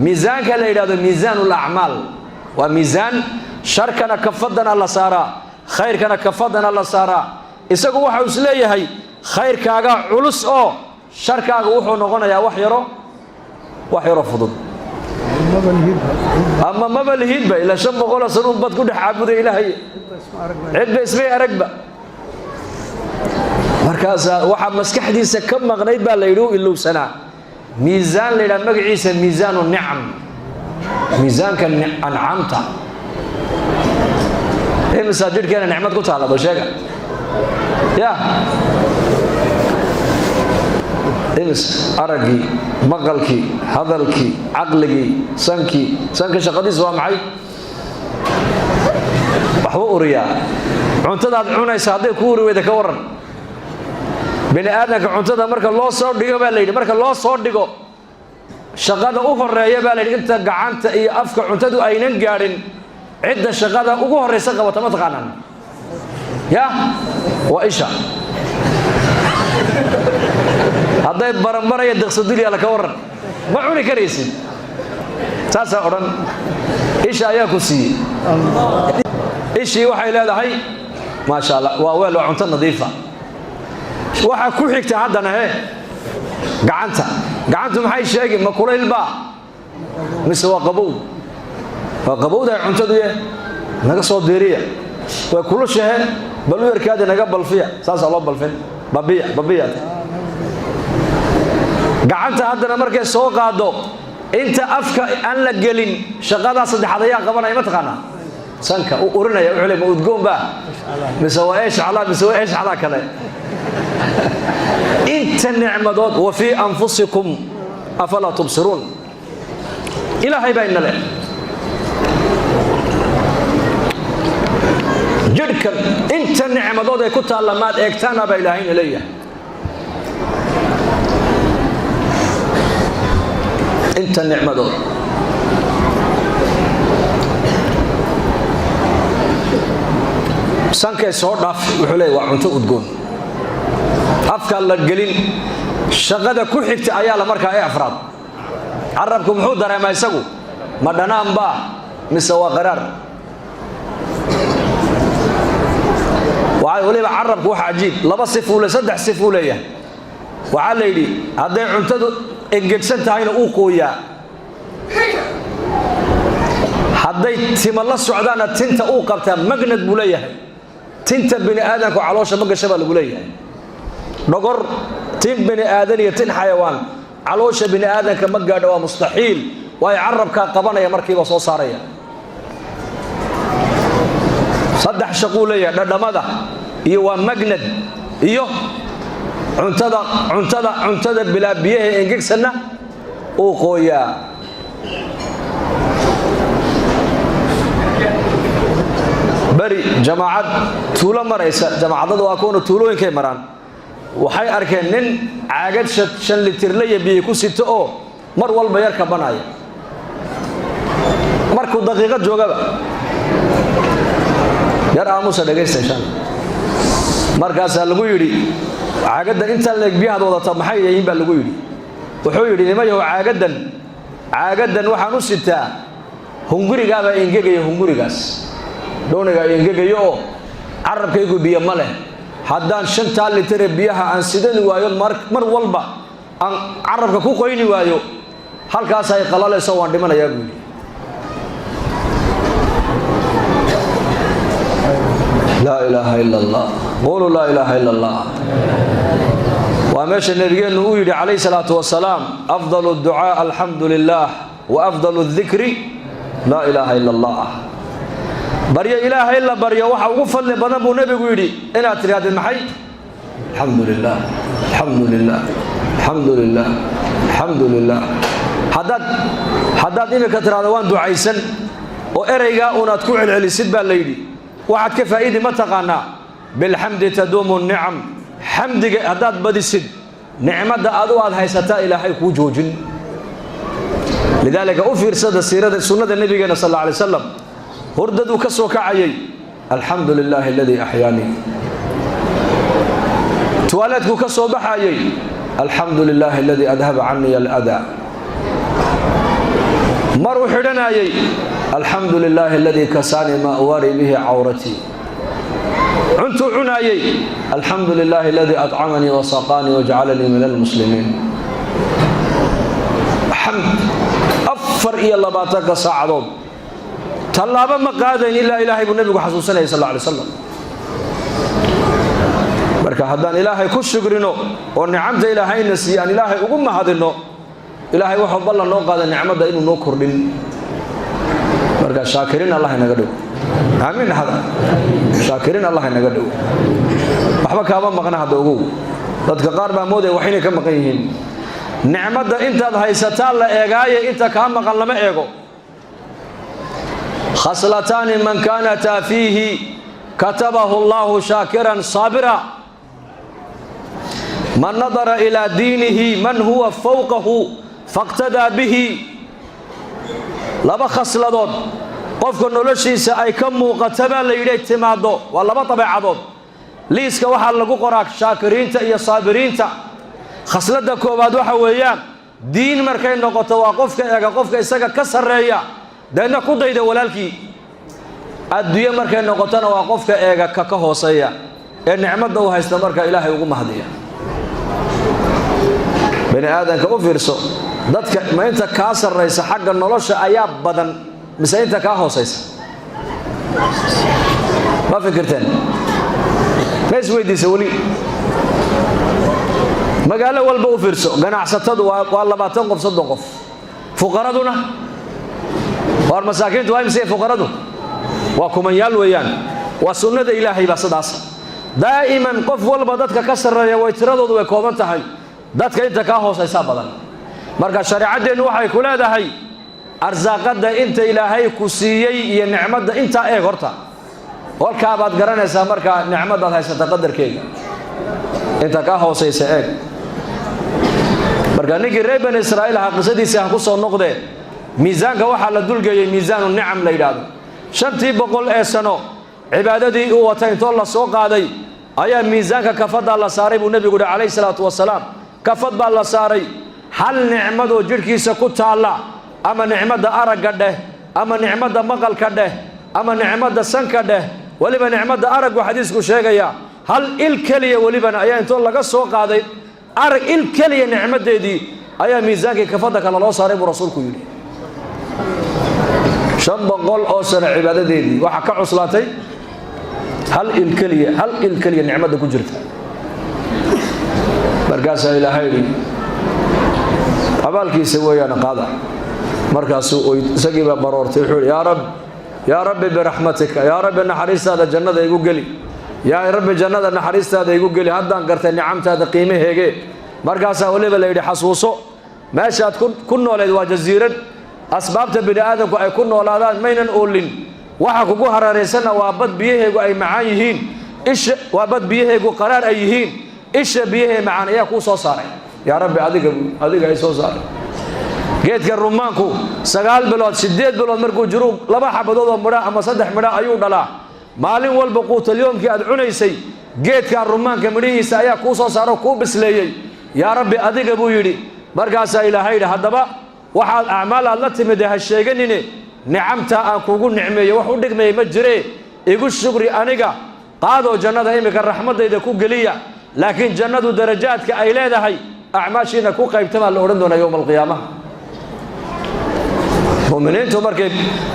miisaanka la yiraahdo miisaanul a'mal wa miisaan sharkana kafadana la saara khayrkana kafadana la saara isagu waxa uu isleeyahay khayrkaaga culus oo sharkaaga wuxuu noqonayaa wax yaro fudud ama ma balhid ba ila 500 sano bad ku dhaxaabuday ilaahay cid ismay aragba markaas waxa maskaxdiisa ka maqnayd baa la yiraahdo ilowsana miisaan leeyahay magaciisa miisaanu ni'am miisaanka an'amta ee masaajidkeena nicmad ku taala do sheega ya إنس أرجي مقلكي هذلكي عقلكي سنك شقدي سوا معي بحو أوريا عنتدا عنا يساعد كوري وإذا كورن بين آدم عنتدا مرك الله صار ديجو بالليل مرك الله صار ديجو شقادة أخرى يا بالليل أنت قعنت إيه أفك عنتدو أينن قارن عدة شقادة أخرى يسقى وتمتقنا يا وإيشا هذا برمبر يدخل دليل على كورن ما عوني كريسي ساسا أورن إيش أياك وسي إيش يوحي لا هاي ما شاء الله وأول وعنت نظيفة وح كوحك تعدنا هي قعنت محي شيء ما كل الباء مسوا قبو ده عنت ده نقص ديرية وكل شيء بلو يركاد نقبل فيها ساسا الله بلفين ببيع gacanta hadana markay soo qaado inta afka aan la gelin shaqada saddexaad ayaa qabanay ma taqaana sanka u urinaya u xilay udgoon ba misawaa'ish ala kale inta ni'madood wa fi anfusikum afala tubsirun ilaahay bayna leh jidkan inta ni'madood ay ku taallamaad eegtaana ba ilaahay leeyahay انت النعمه دول سانكي سو داف وخو لي وا cunto udgoon afka la gelin shaqada ku xigta ayaa la markaa ay afraad arabku muxuu dareemaa isagu ma dhanaan ba mise waa qaraar waliba arabku waxa ajiib laba sif uu le saddex sif uu leeyahay waxa la yiri haday cuntadu engegsan tahayna uu qooyaa haday tima la socdaana tinta uu qabtaa magnad buu leeyahay tinta bini aadanku caloosha ma gashay baa lagu leeyahay dhogor tin bini aadan iyo tin xayawaan caloosha bini aadanka ma gaadho waa mustaxiil way carabka qabanaya markiiba soo saaraya saddex shaqo leeyahay dhadhamada iyo waa magnad iyo cuntada bilaa biyaha engegsanna oo qooyaa bari jamaacad tuulo maraysa jamaacadadu waa kuwa tuulooyinkay maraan waxay arkeen nin caagad 5 litir la biyo ku sito oo mar walba yar ka banaya markuu daqiiqad joogaba yar aamusa dhageysta insha Allah markaas lagu yiri caagada inta leeg biyaha wadata maxay yihiin baa lagu yiri wuxuu yiri nimayo caagadan waxaan u sitaa hunguriga baa ingegayo hungurigaas dooniga ingegayo oo carabkaygu biyo ma leh haddaan 5 litir biyaha aan sidani waayo mar walba aan carabka ku qoyni waayo halkaas ay qalaleyso waan dhimanayaa buu لا إله إلا الله قولوا لا إله إلا الله وماشي نبينا نقول عليه الصلاة والسلام أفضل الدعاء الحمد لله وأفضل الذكر لا إله إلا الله بريا إله إلا بريا وحا وفل بنبو نبي قولي إنا تريد المحي الحمد لله الحمد لله الحمد لله الحمد لله حداد إنك ترادوان دعيسا وإريقا ونتكوع العليسد بالليلي waxaad ka faa'iidi ma taqaana bilhamdi tadumu ni'am hamdiga hadaad badisid nicmada aad haysataa ilaahay ku joojin lidalika u fiirsada siirada sunnada nabigeena sallallahu alayhi wasallam hurdadu ka soo kacayay alhamdulillahi alladhi ahyani tuwaladku ka soo baxayay alhamdulillahi alladhi adhaba anni al-adha mar u xidhanayay الحمد لله الذي كساني ما أواري به عورتي عنت عنايي الحمد لله الذي أطعمني وسقاني وجعلني من المسلمين حمد أفر إيا الله باتك ساعدون تلابا مقادين إلا إلهي بالنبي حسوسنا صلى الله عليه وسلم بركة حدان إلهي كل شكرينو ونعمت إلهي نسيان إلهي أقوم هذا إلهي وحب الله نوقع النعمة إنه نوكر لن marka shaakirin Allah inaga dhaw aamin hada shaakirin Allah inaga dhaw waxba kaaba maqna hada ugu dadka qaar baa mooday waxay ka maqan yihiin nicmada intaad haysataa la eegaayo inta ka maqan lama eego khaslatan man kana fihi katabahu Allah shakiran sabira man nadara ila dinihi man huwa fawqahu faqtada bihi laba khasladood qofka noloshiisa ay ka muuqataba la yidhi timaado waa laba tabeecadood liiska waxa lagu qoraa shaakiriinta iyo saabiriinta khaslada koobaad waxa weeyaan diin markay noqoto waa qofka eega qofka isaga ka sareeya deena ku dayda walaalkii adduunyo markay noqotona waa qofka eega ka hooseeya ee nicmada uu haysto marka ilaahay ugu mahadiya bani aadanka u fiirso dadka ma inta ka sareysa xagga nolosha ayaa badan mise inta ka hooseysa ma fikirteen mees weydiisa wali magaalo walba u fiirso ganacsatadu waa 20 qof 30 qof fuqaraduna war masaakiintu waa imse fuqaradu waa kumanyaal weeyaan waa sunnada ilaahay baa sidaas daa'iman qof walba dadka ka sareeya way tiradoodu way kooban tahay dadka inta ka hooseysa badan marka shariicadeenu waxay ku leedahay arsaaqada inta ilaahay ku siiyay iyo nicmada inta eeg horta walka baad garanaysaa marka nicmada haysata qadarkeega inta ka hooseysa eeg marka nigi reeban Israa'iil xaqisadiisa ku soo noqday miisaanka waxa la dulgeeyay miisaanu ni'am la yiraahdo 500 ee sano cibaadadii uu watay inta la soo qaaday ayaa miisaanka kafada la saaray buu nabigu calayhi salaatu wasalaam kafad baa la saaray hal nicmado jirkiisa ku taala ama nicmada aragga dheh ama nicmada maqalka dheh ama nicmada sanka dheh waliba nicmada araggu xadiisku sheegaya hal il kaliya waliba ayaa inta laga soo qaaday arag il kaliya nicmadeedii ayaa miisaanka kafada kala loo saaray buu rasuulku yiri 500 oo sano cibaadadeedii waxa ka cuslaatay hal il kaliya nicmada ku jirta markaas ilaahay abaalkiisa weeyaan qaada markaas uu isagiiba baroortay wuxuu ya rabbi bi rahmatika ya rabbi naxariistaada jannada igu gali ya rabbi jannada naxariistaada igu gali haddaan gartay nicamtaada qiimaheege markaas waliba la yiri xasuuso meeshaad ku nooleed waa jasiirad asbaabta bini aadamku ay ku noolaadaan maynan oolin waxa kugu harareysana waa bad biyaheegu ay macaan yihiin isha waa bad biyaheegu qaraar ay yihiin isha biyahe macaan ayaa ku soo saaray yaa rabbi adiga ay soo saaray geedka rumaanku 9 bilood 8 bilood markuu jiro 2 xabadood oo midha ama 3 midha ayuu dhalaa maalin walba quutal yoomkii aad cunaysay geedka rumaanka midhihiisa ayaa ku soo saaro ku bisleeyay yaa rabbi adiga buu yiri markaas ilaahay hadaba waxaad acmaal aad la timid ha sheeganine nicamta aan kugu nicmeeyo wax u dhigmay ma jire igu shukri aniga qaado jannada imika raxmadayda ku galiya laakiin jannadu darajaadka ay leedahay acmaashiina ku qaybtama la oran doona yawm alqiyaamah muuminiintu markay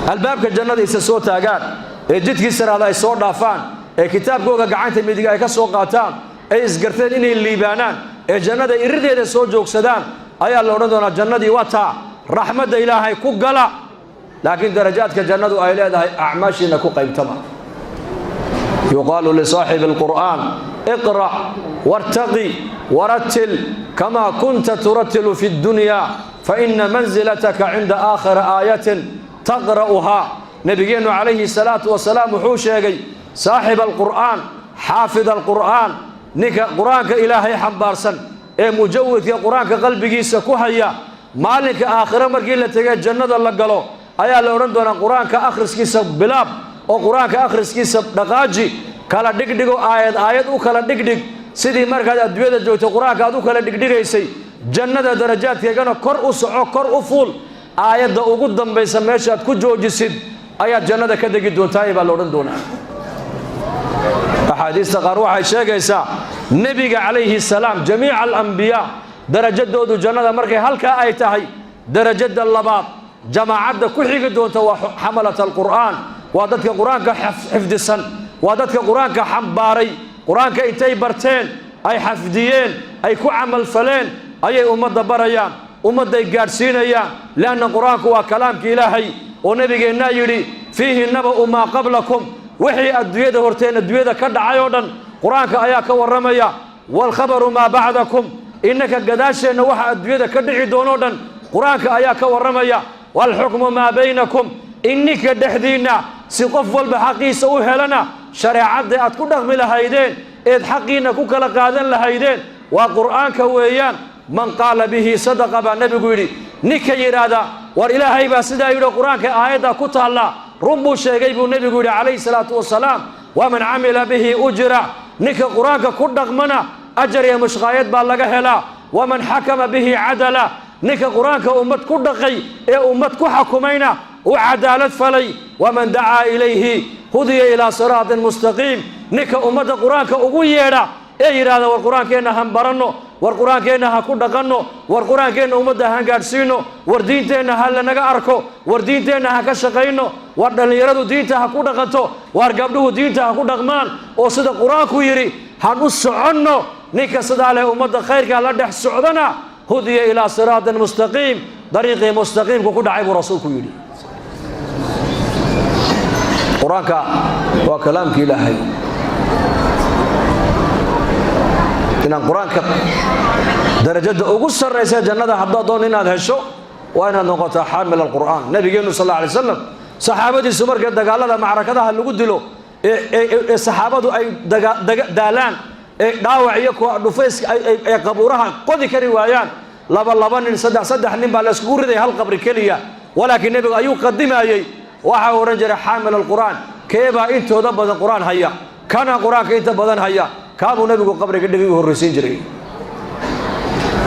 albaabka jannada isa soo taagaan ee jidkii saraada ay soo dhaafaan ee kitaabkooda gacanta midig ay ka soo qaataan ay isgarteen inay liibaanaan ee jannada irideeda soo joogsadaan ayaa la oran doonaa jannadii wata raxmadda ilaahay ku gala laakiin darajaadka jannadu ay leedahay acmaashiina ku qaybtama yuqaalu li saahibi alqur'aan اقرأ وارتقي ورتل كما كنت ترتل في الدنيا فإن منزلتك عند آخر آية تقرأها نبينا عليه الصلاة والسلام حوشيغي صاحب القرآن حافظ القرآن نك قرآنك إلهي حنبارسن مجود يا قرآنك قلبك سكوحيا مالك آخر مركي تجي جنة الله قالوا أيا لو رندنا قرآنك آخر سكيس بلاب أو قرآنك آخر سكيس دقاجي kala dhigdhigo aayad u kala dhigdhig sidii markaad adduunyada joogto quraanka aad u kala dhigdhigaysay jannada darajaadkeegana kor u soco kor u fuul aayada ugu dambaysa meesha aad ku joojisid ayaad jannada ka degi doontaa baa la oran doonaa axaadiista qaar waxay sheegaysaa nabiga calayhi salaam jamiic al-anbiya darajadoodu jannada markay halka ay tahay darajada labaad jamaacada ku xigi doonta waa xamalat al-qur'aan waa dadka quraanka xifdisan وادتك قرآنك حنباري قرآنك إنتي برتين أي حفديين أي كعمل فلين أي أمد بريان أمد يقارسينيان لأن قرآنك هو كلامك إلهي ونبي النايري فيه النبأ ما قبلكم وحي الدويدة ورتين الدويدة كدع عيودا قرآنك أياك ورميا والخبر ما بعدكم إنك قداشي نوحى الدويدة كدعي دونودا قرآنك أياك ورميا والحكم ما بينكم إنك دحدينا سيقف والبحقي سووها لنا شريعة أتكون دغمي لهايدين إذ حقينا كوكلا قادن لهايدين وقرآن كويان من قال به صدق بالنبي قولي نكا يرادا والإلهي باسدا يرى قرآن كآيادا كتا الله رمبو شيقيب النبي قولي عليه الصلاة والسلام ومن عمل به أجرى نكا قرآن كود دغمنا أجر يا مشغايات بالله ومن حكم به عدلا نكا قرآن كأمت كود دغي أمت كحكمينا وعدالة فلي ومن دعا إليه هدي إلى صراط مستقيم نك أمة القرآن كأقويرا إيه هذا والقرآن كأنه هم برنو والقرآن كأنه كود قنو والقرآن كأنه أمة هنقارسينو وردين تأنه هل نجا أركو وردين تأنه كشقينو وردن يردو دين تها كود قنتو وارجبلو دين تها كود قمان وصد القرآن كويري هنوس عنو نك صد على أمة خير كلا ده سعدنا هدي إلى صراط مستقيم طريق مستقيم كود عيب رسول كويري قرآنك وكلامك إلهي إن قرآنك درجة أقصر رئيس جنة حتى دون إن هذا الشيء وأنا نقطة حامل القرآن نبي صلى الله عليه وسلم صحابة السمر قد قال هذا معركة اللي قد له الصحابة أي دالان داوع يكو نفيس أي قبورها قد كروايان لبن صدح نبى لسكور ذي هالقبر كلية ولكن نبي أيو قدم أي waxa uu rajay xaamil al-quraan keeba intooda badan quraan haya kana quraanka inta badan haya kaabu nabigu qabriga dhigay horeysiin jiray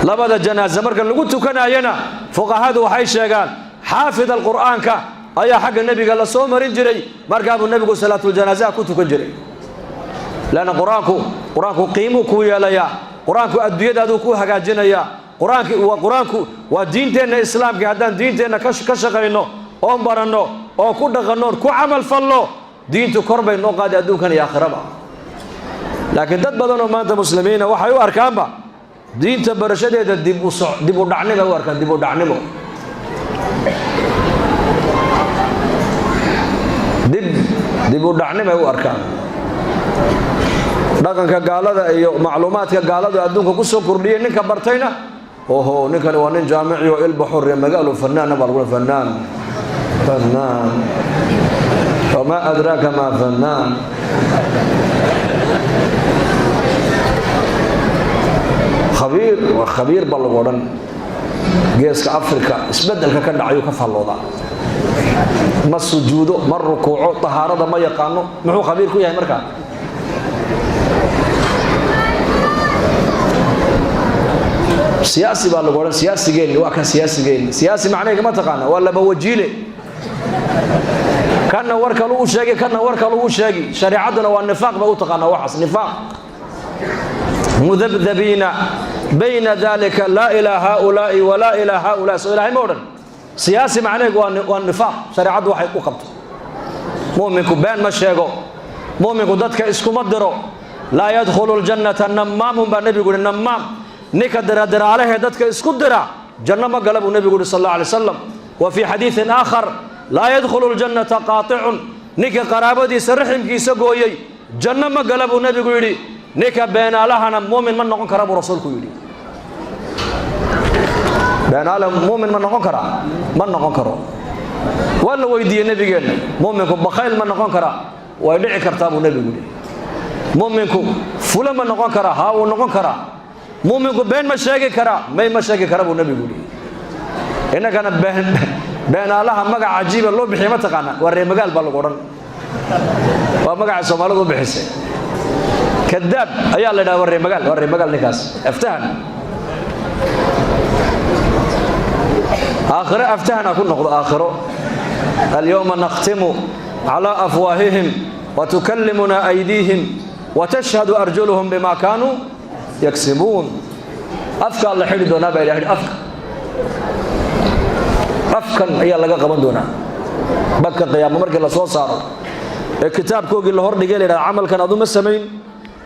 labada janaaza marka lagu tukanayana fuqahadu waxay sheegaan xaafid al-quraanka ayaa xagga nabiga la soo marin jiray marka uu nabigu salaatul janaaza ku tukan jiray lana quraanku qiimo ku yeelaya quraanku adduunyada ku hagaajinaya quraanku waa diinteena islaamka haddaan diinteena ka shaqeyno oo barano oo ku dhaqano ku amal fallo diintu korbay noo qaadi adduunkan iyo aakhiraba laakiin dad badan oo maanta muslimiina waxay u arkaanba diinta barashadeeda dib u dhacnimo u arkaan dib u dhacnimo dib u dhacnimo u arkaan dhaqanka gaalada iyo macluumaadka gaalada adduunka ku soo kordhiyay ninka bartayna oho ninkan waa nin jaamici oo ilba xor magaalo fanaan bal fanaan وما أدراك ما فنان خبير وخبير بالغورن جيسك أفريقيا اسبدل كان دعيو كفالوضا ما سجوده ما ركوعه طهارة ما يقانو محو خبير كو ياهي مركا سياسي بالغورن سياسي جيني واكا سياسي جيني سياسي معناه كما تقانا ولا بوجيلي كان وركا لو شيغي كان وركا لو شيغي شريعتنا والنفاق بو تقانا وحس نفاق مذبذبين بين ذلك لا إلى هؤلاء ولا إلى هؤلاء سؤال هاي مودن سياسي معناه والنفاق شريعته waxay ku qabto mu'minku been ma sheego mu'minku dadka isku madiro la yadkhulu aljannata namam ba nabigu namam nika daraalaha dadka isku dira janna ma galabu nabigu sallallahu alayhi wasallam wa fi hadith akhar la yadkhulu aljannata qati'un nika qarabadiisa rahimkiisa gooyay janna ma galabu nabigu yiri nika beenalahana mu'min ma noqon kara rasuulku yiri beenala mu'min ma noqon kara ma noqon karo wala weydiiyay nabigeena mu'minku bakhayl ma noqon kara way dhici kartaa buu nabigu yiri mu'minku fula ma noqon kara ha uu noqon kara mu'minku been ma sheegi kara ma sheegi kara buu nabigu yiri inagana beenalaha magac cajiib loo bixiyo ma taqaana waree magaal baa lagu oran waa magaca Soomaalidu bixisay كذاب أيا الله دا وري مقال نكاس افتهن آخر افتهن أكون نقض آخره اليوم نختم على أفواههم وتكلمنا أيديهم وتشهد أرجلهم بما كانوا يكسبون أفكا الله حيد دونا بإلى أفكا أيا الله قبل دونا بكا قيام مرك الله صوت صار الكتاب كوجي الله هرد قال إلى عمل كان أدوم السمين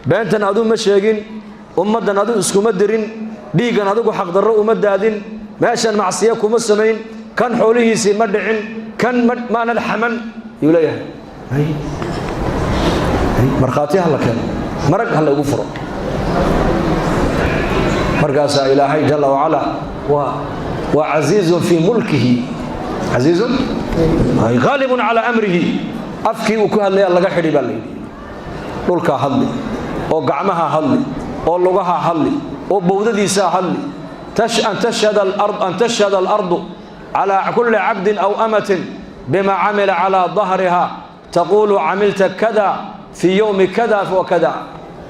بينتن أدو مشيقين أمدن أدو اسكو مدرين ديقن أدو حق ضرر ومدادين ماشان معصيكم السمين كان حوله سي مدعين كان ما ندحمن يوليه هي مرخاتي هلا كان مرق هلا يغفر مرقاسا إلهي جل وعلا وعزيز في ملكه عزيز غالب على أمره أفكي وكهل لغا حريب الليل دولكا هدلي oo gacmaha hadli oo lugaha hadli oo bowdadiisa hadli an tashhad al-ard ala kulli 'abd aw amatin bima 'amila ala dhahriha taqulu 'amilta kada fi yawm kada wa kada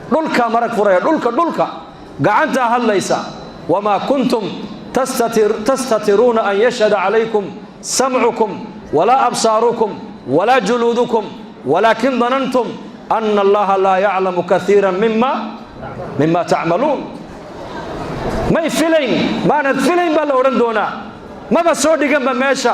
dulka marag furaya dulka gacanta hadlaysa wama kuntum tastatiruna an yashhada 'alaykum sam'ukum wala absarukum wala juludukum walakin dhanantum أن الله لا يعلم كثيرا مما تعملون ما يفلين ما نتفلين بالأورندونا ما بسودي جنب ماشى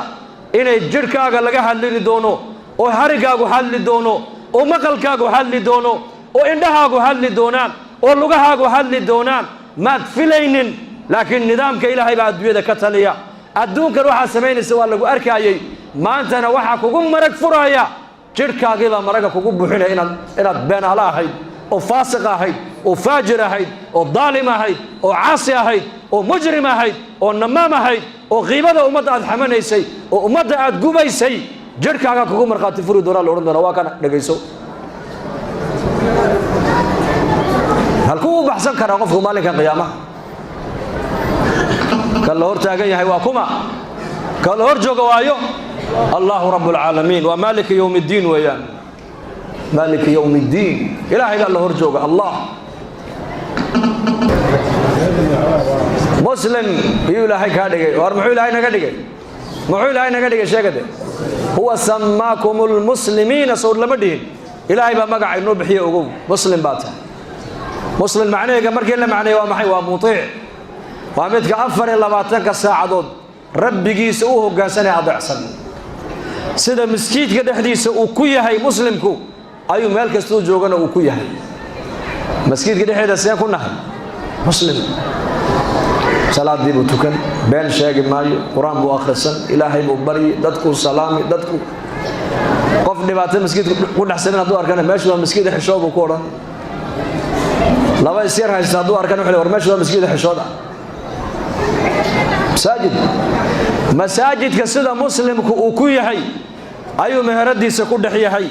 إن الجركا على حل دونو أو هرجا حل دونو أو مقلكا حل دونو أو إندها حل دونان أو لغها حل دونان ما تفلين لكن نظام كإلهي بعد بيد كتليا أدون كروح سمين سوى لقو أركاي ما أنت نوحك وقوم مرك فرايا jirkaaga baa maraga kugu buuxinay inaad been ala ahayd oo faasiq ahayd oo faajir ahayd oo daalim ahayd oo caasi ahayd oo mujrim ahayd oo namaam ahayd oo qiibada ummadda aad xamanaysay oo ummadda aad gubaysay jirkaaga kugu marqaati furi doona la oran doona waa kana dhageyso halkuu baxsan kara qofku maalinka qiyaamaha kala hor taagan yahay waa kuma kala hor jooga waayo الله رب العالمين ومالك يوم الدين ويان مالك يوم الدين إلهي قال له ارجوك الله مسلم إلهي كادجي ورمحو إلهي نكادجي محو إلهي نكادجي شيء كده هو سماكم المسلمين صور لمدين إلهي بمقع إنه بحيه وقوم مسلم باته مسلم معناه كمر كله معناه ومحي ومطيع وعمدك أفر إلا باتك الساعة ضد ربي جيسوه قاسني أضعسن sida miskiidka dhaxdiisa uu ku yahay muslimku ayuu meel kasta joogana uu ku yahay miskiidka dhaxdiisa seen ku nahay muslim salaadii buu tukan been sheegi maayo quraan buu akhrisan ilaahay buu bari dadku salaami dadku qof dhibaato miskiidka ku dhaxsan haduu arkana meesha waa miskiid xishoob ku oran laba isir haysta haduu arkana wuxuu war meesha waa miskiid xishoob مساجد كسيدة مسلم كوكوية هاي ayuu meheradiisa ku dhex yahay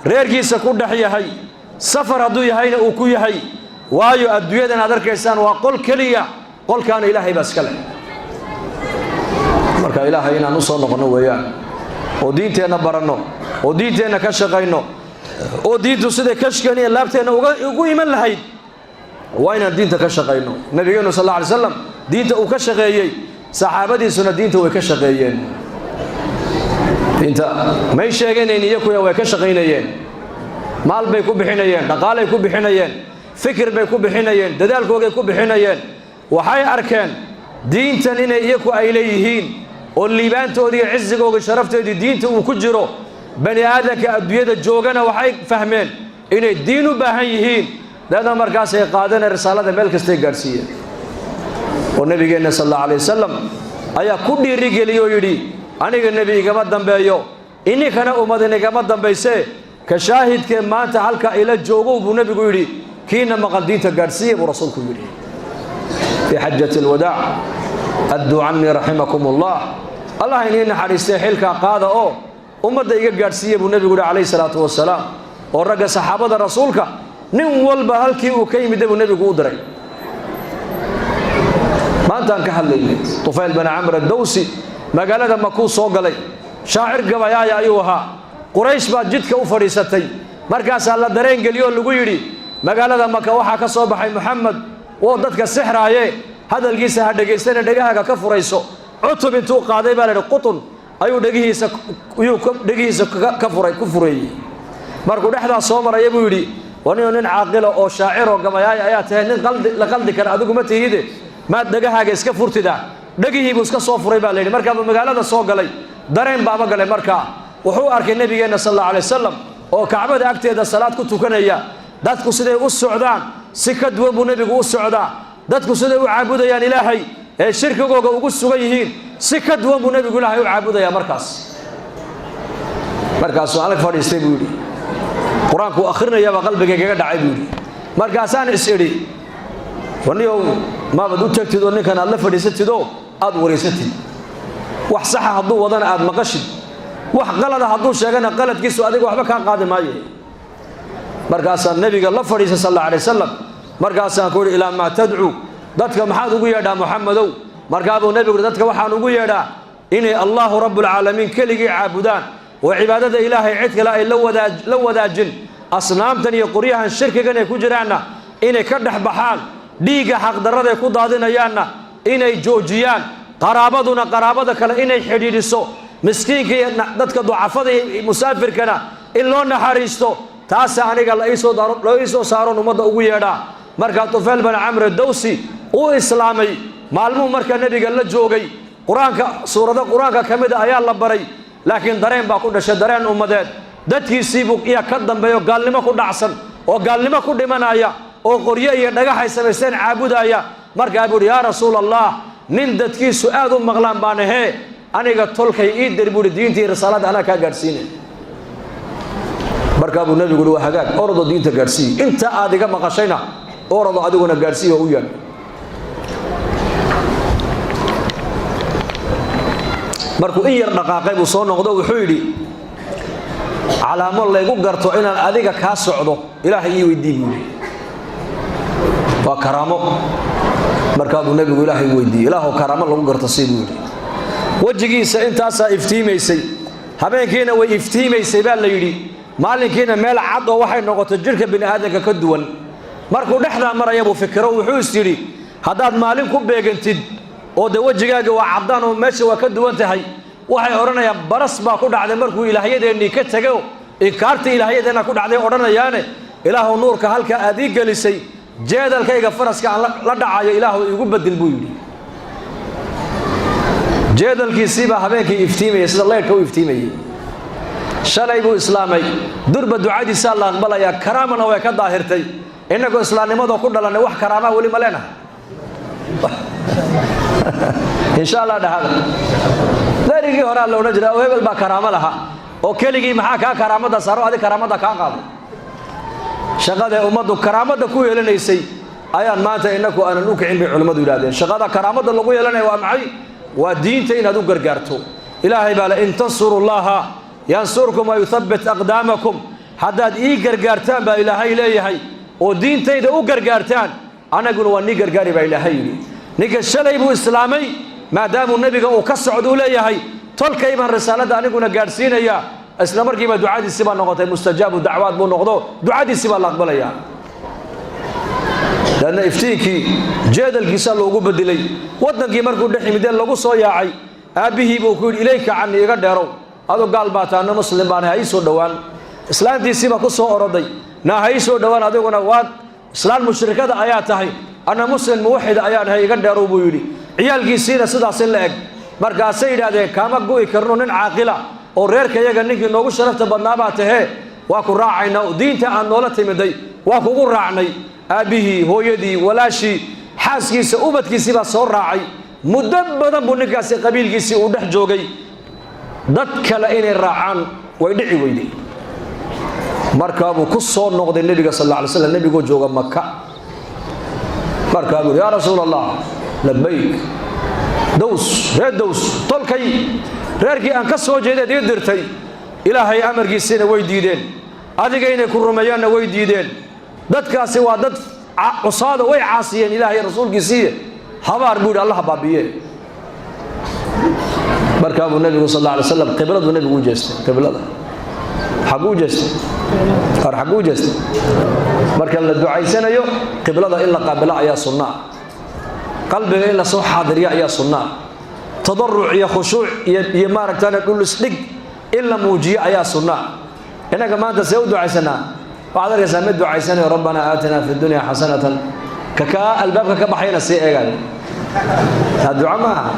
reerkiisa ku dhex yahay safar hadduu yahayna uu ku yahay waayo adduunyadan aad arkaysaan waa qol keliya qolkaana ilaahay baa iska leh marka ilaahay inaan u soo noqono weeyaan oo diinteenna baranno oo diinteenna ka shaqayno oo diintu sida kashkan iyo laabteenna ugu iman lahayd waa inaan diinta ka shaqayno nabigeenu sal alla alay wasalam diinta uu ka shaqeeyey saxaabadiisuna diinta way ka shaqeeyeen diinta may sheeganayn iyakuya way ka shaqaynayeen maal bay ku bixinayeen dhaqaalay ku bixinayeen fikir bay ku bixinayeen dadaalkoogay ku bixinayeen waxay arkeen diintan inay iyaku ay leeyihiin oo liibaantoodii iyo cizigooga sharafteedii diinta uu ku jiro bani aadamka adduunyada joogana waxay fahmeen inay diin u baahan yihiin dadna markaasay qaadaneen risaalada meel kastay gaadhsiiyeen oo nabigeenna sal allahu alayh wasalam ayaa ku dhiirigeliyey oo yidhi aniga nebi igama dambeeyo ininkana ummad inigama dambaysee ka shaahidkee maanta halka ila joogow buu nebigu yidhi kiina maqan diinta gaadhsiiya buu rasuulku yidhi fii xajati alwadaac adduu cannii raximakum ullah allah inii naxariistay xilkaa qaada oo ummadda iga gaadhsiiya buu nebigu yidhi calayhi salaatu wasalaam oo ragga saxaabada rasuulka nin walba halkii uu ka yimid buu nebigu u diray maantaan ka hadlaynay tufayl bin camr addawsi magaalada makuu soo galay shaacir gabayaaya ayuu ahaa quraysh baa jidka u fadhiisatay markaasaa la dareen geliyoo lagu yidhi magaalada maka waxaa ka soo baxay muxamed oo dadka sixraaye hadalkiisa ha dhegaystana dhegahaaga ka furayso cutub intuu qaaday baa la yidhi qutun ayuu dhegihiisa ku fureeyey markuu dhexdaas soo maraya buu yidhi waninu nin caaqila oo shaaciroo gabayaaya ayaa tahay nin la qaldi kara adigu ma tihide maad dhegahaaga iska furtida dhegihii buu iska soo furay baa la yidhi markaabuu magaalada soo galay dareen baaba galay markaa wuxuu arkay nebigeenna sal allahu alay wasalam oo kacbada agteeda salaad ku tukanaya dadku siday u socdaan si ka duwan buu nebigu u socdaa dadku siday u caabudayaan ilaahay ee shirkigooga ugu sugan yihiin si ka duwan buu nebigu ilaahay u caabudayaa markaasuu alag fadhiistay buu yidhi qur-aanku akhrinayabaa qalbigaygaga dhacay buu yidhi markaasaan is idhi waniyow maabad u tagtid oo ninkan aad la fadhiisatid oo aad wareysatid wax saxa hadduu wadana aad maqashid wax qalada hadduu sheegana qaladkiisu adiga waxba kaa qaadi maayo markaasaan nebiga la fadhiisay sal alla alay wasalam markaasaan ku yidhi ilaa maa tadcuu dadka maxaad ugu yeedhaa muxamedow markaabuu nebigu yidhi dadka waxaan ugu yeedhaa inay allaahu rabbulcaalamiin keligii caabudaan oo cibaadada ilaahay cid kale ay la wadaajin asnaamtan iyo qoryahan shirkigan ay ku jiraanna inay ka dhex baxaan dhiigga xaqdarrada ay ku daadinayaanna inay joojiyaan qaraabaduna qaraabada kale inay xidhiidhiso miskiinka iyo dadka ducafada iyo musaafirkana in loo naxariisto taasa aniga la ii soo saaroon ummadda ugu yeedhaa markaa tufayl bin camr dawsi uu islaamay maalmuhu markaa nebiga la joogay suurado qur-aanka ka mid a ayaa la baray laakiin dareen baa ku dhashay dareen ummadeed dadkiisiibuu iya ka dambeeyo gaalnimo ku dhacsan oo gaalnimo ku dhimanaya oo qoryo iyo dhagaxay samaysteen caabudaya markaa buu yidhi yaa rasuul allah nin dadkiisu aad u maqlaan baan ahee aniga tolkay ii dir buuhi diintii risaalada anaa kaa gaadhsiinay markaa buu nebigu yidhi waa hagaag orodoo diinta gaadhsiiye inta aad iga maqashayna orodoo adiguna gaadhsiiye oo u yaadh markuu in yar dhaqaaqay buu soo noqdo wuxuu yidhi calaamo laygu garto inaan adiga kaa socdo ilaahay ii weydii buu yidhi waa karaamo markaa buu nebigu ilaahay weydiiyey ilaahoo karaamo lagu garto sii buu yidhi wejigiisa intaasaa iftiimaysay habeenkiina way iftiimaysay baa la yidhi maalinkiina meel cad oo waxay noqotay jidhka bini aadamka ka duwan markuu dhexdaa maraya buu fikiro wuxuu is yidhi haddaad maalin ku beegantid oo dee wejigaaga waa caddaan oo meesha waa ka duwan tahay waxay odhanayaan baras baa ku dhacday markuu ilaahyadeennii ka tego inkaartii ilaahyadeenna ku dhacday odhanayaane ilaahu nuurka halkaa aad ii gelisay jeedalkayga faraska aan la dhacayo ilaahu igu bedel buu yidhi jeedalkiisiibaa habeenkii iftiimayay sida leydhka u iftiimayey shalay buu islaamay durba ducadiisaa la aqbalayaa karaamana way ka daahirtay innagoo islaamnimadoo ku dhalannay wax karaamaa weli ma leenahay insha allah dhahada darigii horaa la odhan jiray oo hebel baa karaamo lahaa oo keligii maxaa kaa karaamada saaro adi karaamada kaa qaaday shaqadae ummaddu karaamada ku yeelanaysay ayaan maanta innaku aanan u kicin bay culimmadu yidhahdeen shaqada karaamada lagu yeelanaya waa maxay waa diinta inaad u gargaarto ilaahay baa le in tansurullaha yansurkum wa yuthabbit aqdamakum haddaad ii gargaartaan baa ilaahay leeyahay oo diintayda u gargaartaan anaguna waa nii gargaari baa ilaahay yidhi ninka shalay buu islaamay maadaamuu nebiga uu ka socdo u leeyahay tolkay baan risaaladda aniguna gaadhsiinayaa isla markiiba ducadiisii baa noqotay mustajaabu dacwaad buu noqdo ducadiisii baa la aqbalayaa لأن إفتيكي جادل كيسال لوجو بدلي ودنكي مركو دحي مدين لوجو صياعي أبيه بوكل إليك عني يقدروا هذا قال باتانا مسلم بان هايسو دوان إسلام دي سيما كسو أرضي نا هايسو دوان هذا قلنا واد إسلام مشركات آيات هاي أنا مسلم موحد آيات هاي يقدروا بيولي عيال كيسينا صدا سلك مركا سيد هذا كاما قوي كرنون عاقلة ورير كيجا نيجي نوجو شرفت بناباته واكو راعينا ودين تاع نولتي مدي واكو راعني أبيه هو يدي ولا شيء حاسكيس أوبتكيسي بس راعي مدبدا بنكاسي قبيل كيسي ودح جوجي ضدك لين الرعان ويدعي ويدي مركبه كسر نقد النبي صلى الله عليه وسلم النبي يقول جوجا مكة مركبه يا رسول الله لبيك دوس هي دوس طلقي راركي أنكس وجهه يدرتي إلهي أمر كيسين ويديدين هذه جينا كرميان ويديدين dadkaasi waa dad cusaada way caasiyeen ilaahay rasuulkiisa habaar buu Allah baabiye markaa buu nabiga sallallahu alayhi wasallam qibladu nabigu u jeestay qiblada xaquu jeestay xaquu jeestay marka la ducaysanayo qiblada in la qaabila ayaa sunnah qalbiga in la soo xaadiriyo ayaa sunnah tadarruc iyo khushuuc iyo maaragtana dhul isdhig in la muujiyo ayaa sunnah inaga maanta soo ducaysanaa وعذر يسمى الدعاء سنة ربنا آتنا في الدنيا حسنة ككا الباب كبحينا سيئة الدعاء ما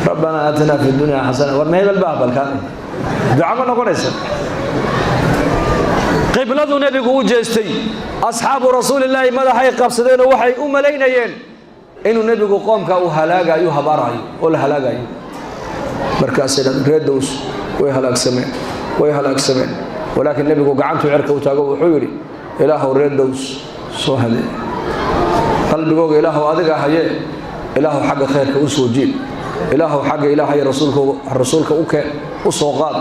ربنا آتنا في الدنيا حسنة ورمي بالباب الكامل الدعاء ما نقول يسمى قبلة نبي جيستي أصحاب رسول الله ماذا حي قبصدين وحي لينا ين إنه نبي قوم كأو هلاقا أيو هبارا ولا هلاقا أيو مركز ريدوس ويهلاك سمين ويهلاك سمين ولكن النبي قعنته عركه وتاقوه وحيري إله الرندوس صهدي قلبي قوه إله أذقى حياء إله حق خيرك وسوجين إله حق إله رسولك أوكي وصوغات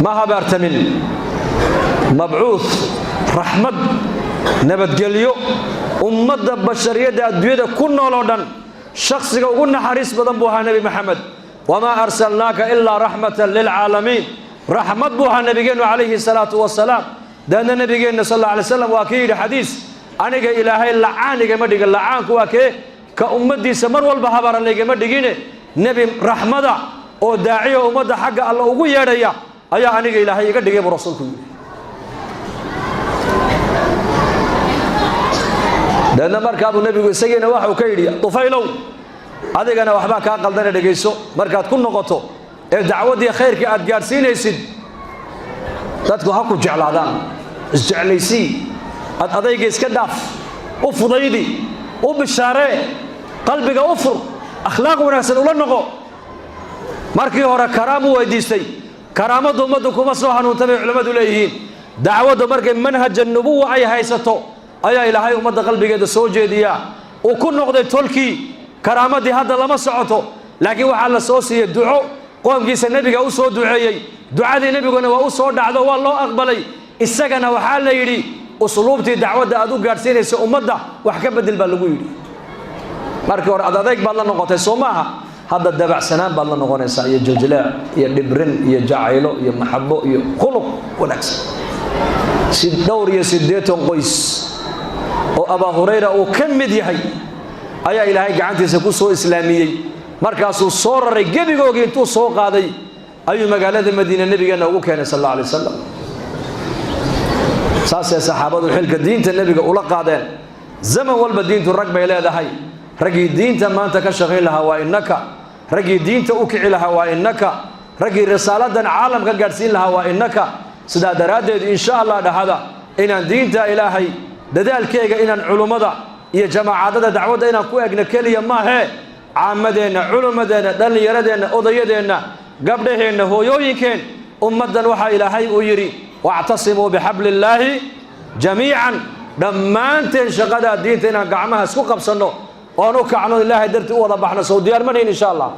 ما هبارت من مبعوث رحمة نبت قليو أمد بشرية الدوية كنا لودن شخصك وقلنا حريص بضنبوها نبي محمد وما أرسلناك إلا رحمة للعالمين رحمة بوها نبينا عليه الصلاة والسلام دان نبينا صلى الله عليه وسلم واكيد حديث أنا إلهي اللعاني مدق اللعانك واكي كأمدي سمر والبهبر اللي مدقينه نبي رحمة أو داعية أمد حق الله وقوي يا أيا أنا إلهي يقدق برسولكم دان مركب النبي سيدنا واحد وكيدي طفيلو هذا كان وحباك أقل دنا دقيسو مركب كل نقطه دعوة خير كأد جالسين يسد تدخل حكوا جعلادان الجعليسي أضيق إسكداف وفضيدي وبالشارع قلبك أفر أخلاق وناس ولا نقو مركي هورا كرامه ويديستي كرامة مدكم أصلحن وتبع علماء إليهين دعوة مركي منهج النبوة أي هيستو أي إلهي ومد قلبك السوجي ديا وكل نقطة تلكي كرامة دي هذا لما سعته لكن وحال السوسي الدعاء قوم كيس النبي أوصو دعائي دعاء النبي قلنا وأوصو دعوة والله أقبلي السجن وحال يري أسلوبتي دعوة أدو جالسين يس أمده وحكم بدل بلغوي مركور أداك بالله نقطة سماها هذا الدبع سنان بالله نقطة سعي الجلجلاء يدبرن يجعله يمحبه يخلق ونكس سيد دور يسديتهم قيس وأبا هريرة وكم مديحي أيا إلهي قعنتي سكوسو إسلامي markaasuu soo raray gebigoogii intuu soo qaaday ayuu magaalada Madiina nabigeena ugu keenay sallallahu alayhi wasallam saasay saxaabadu xilka diinta nabiga ula qaadeen zaman walba diintu rag bay leedahay ragii diinta maanta ka shaqeyn lahaa waa innaka ragii diinta u kici lahaa waa innaka ragii risaaladan caalamka gaarsiin lahaa waa innaka sidaa daraadeed insha Allah dhahada inaan diinta ilaahay dadaalkeega inaan culimada iyo jamaacadada dacwada inaan ku eegna kaliya ma aha عامدنا علمدنا دليردنا أضيدنا قبلهن هويوينكن أمدن وحا إلهي ويري واعتصموا بحبل الله جميعا دمانتين شقدا دينتنا قعمها سوق بصنو ونوك عنو الله درت وضبحنا سعودية المنين إن شاء الله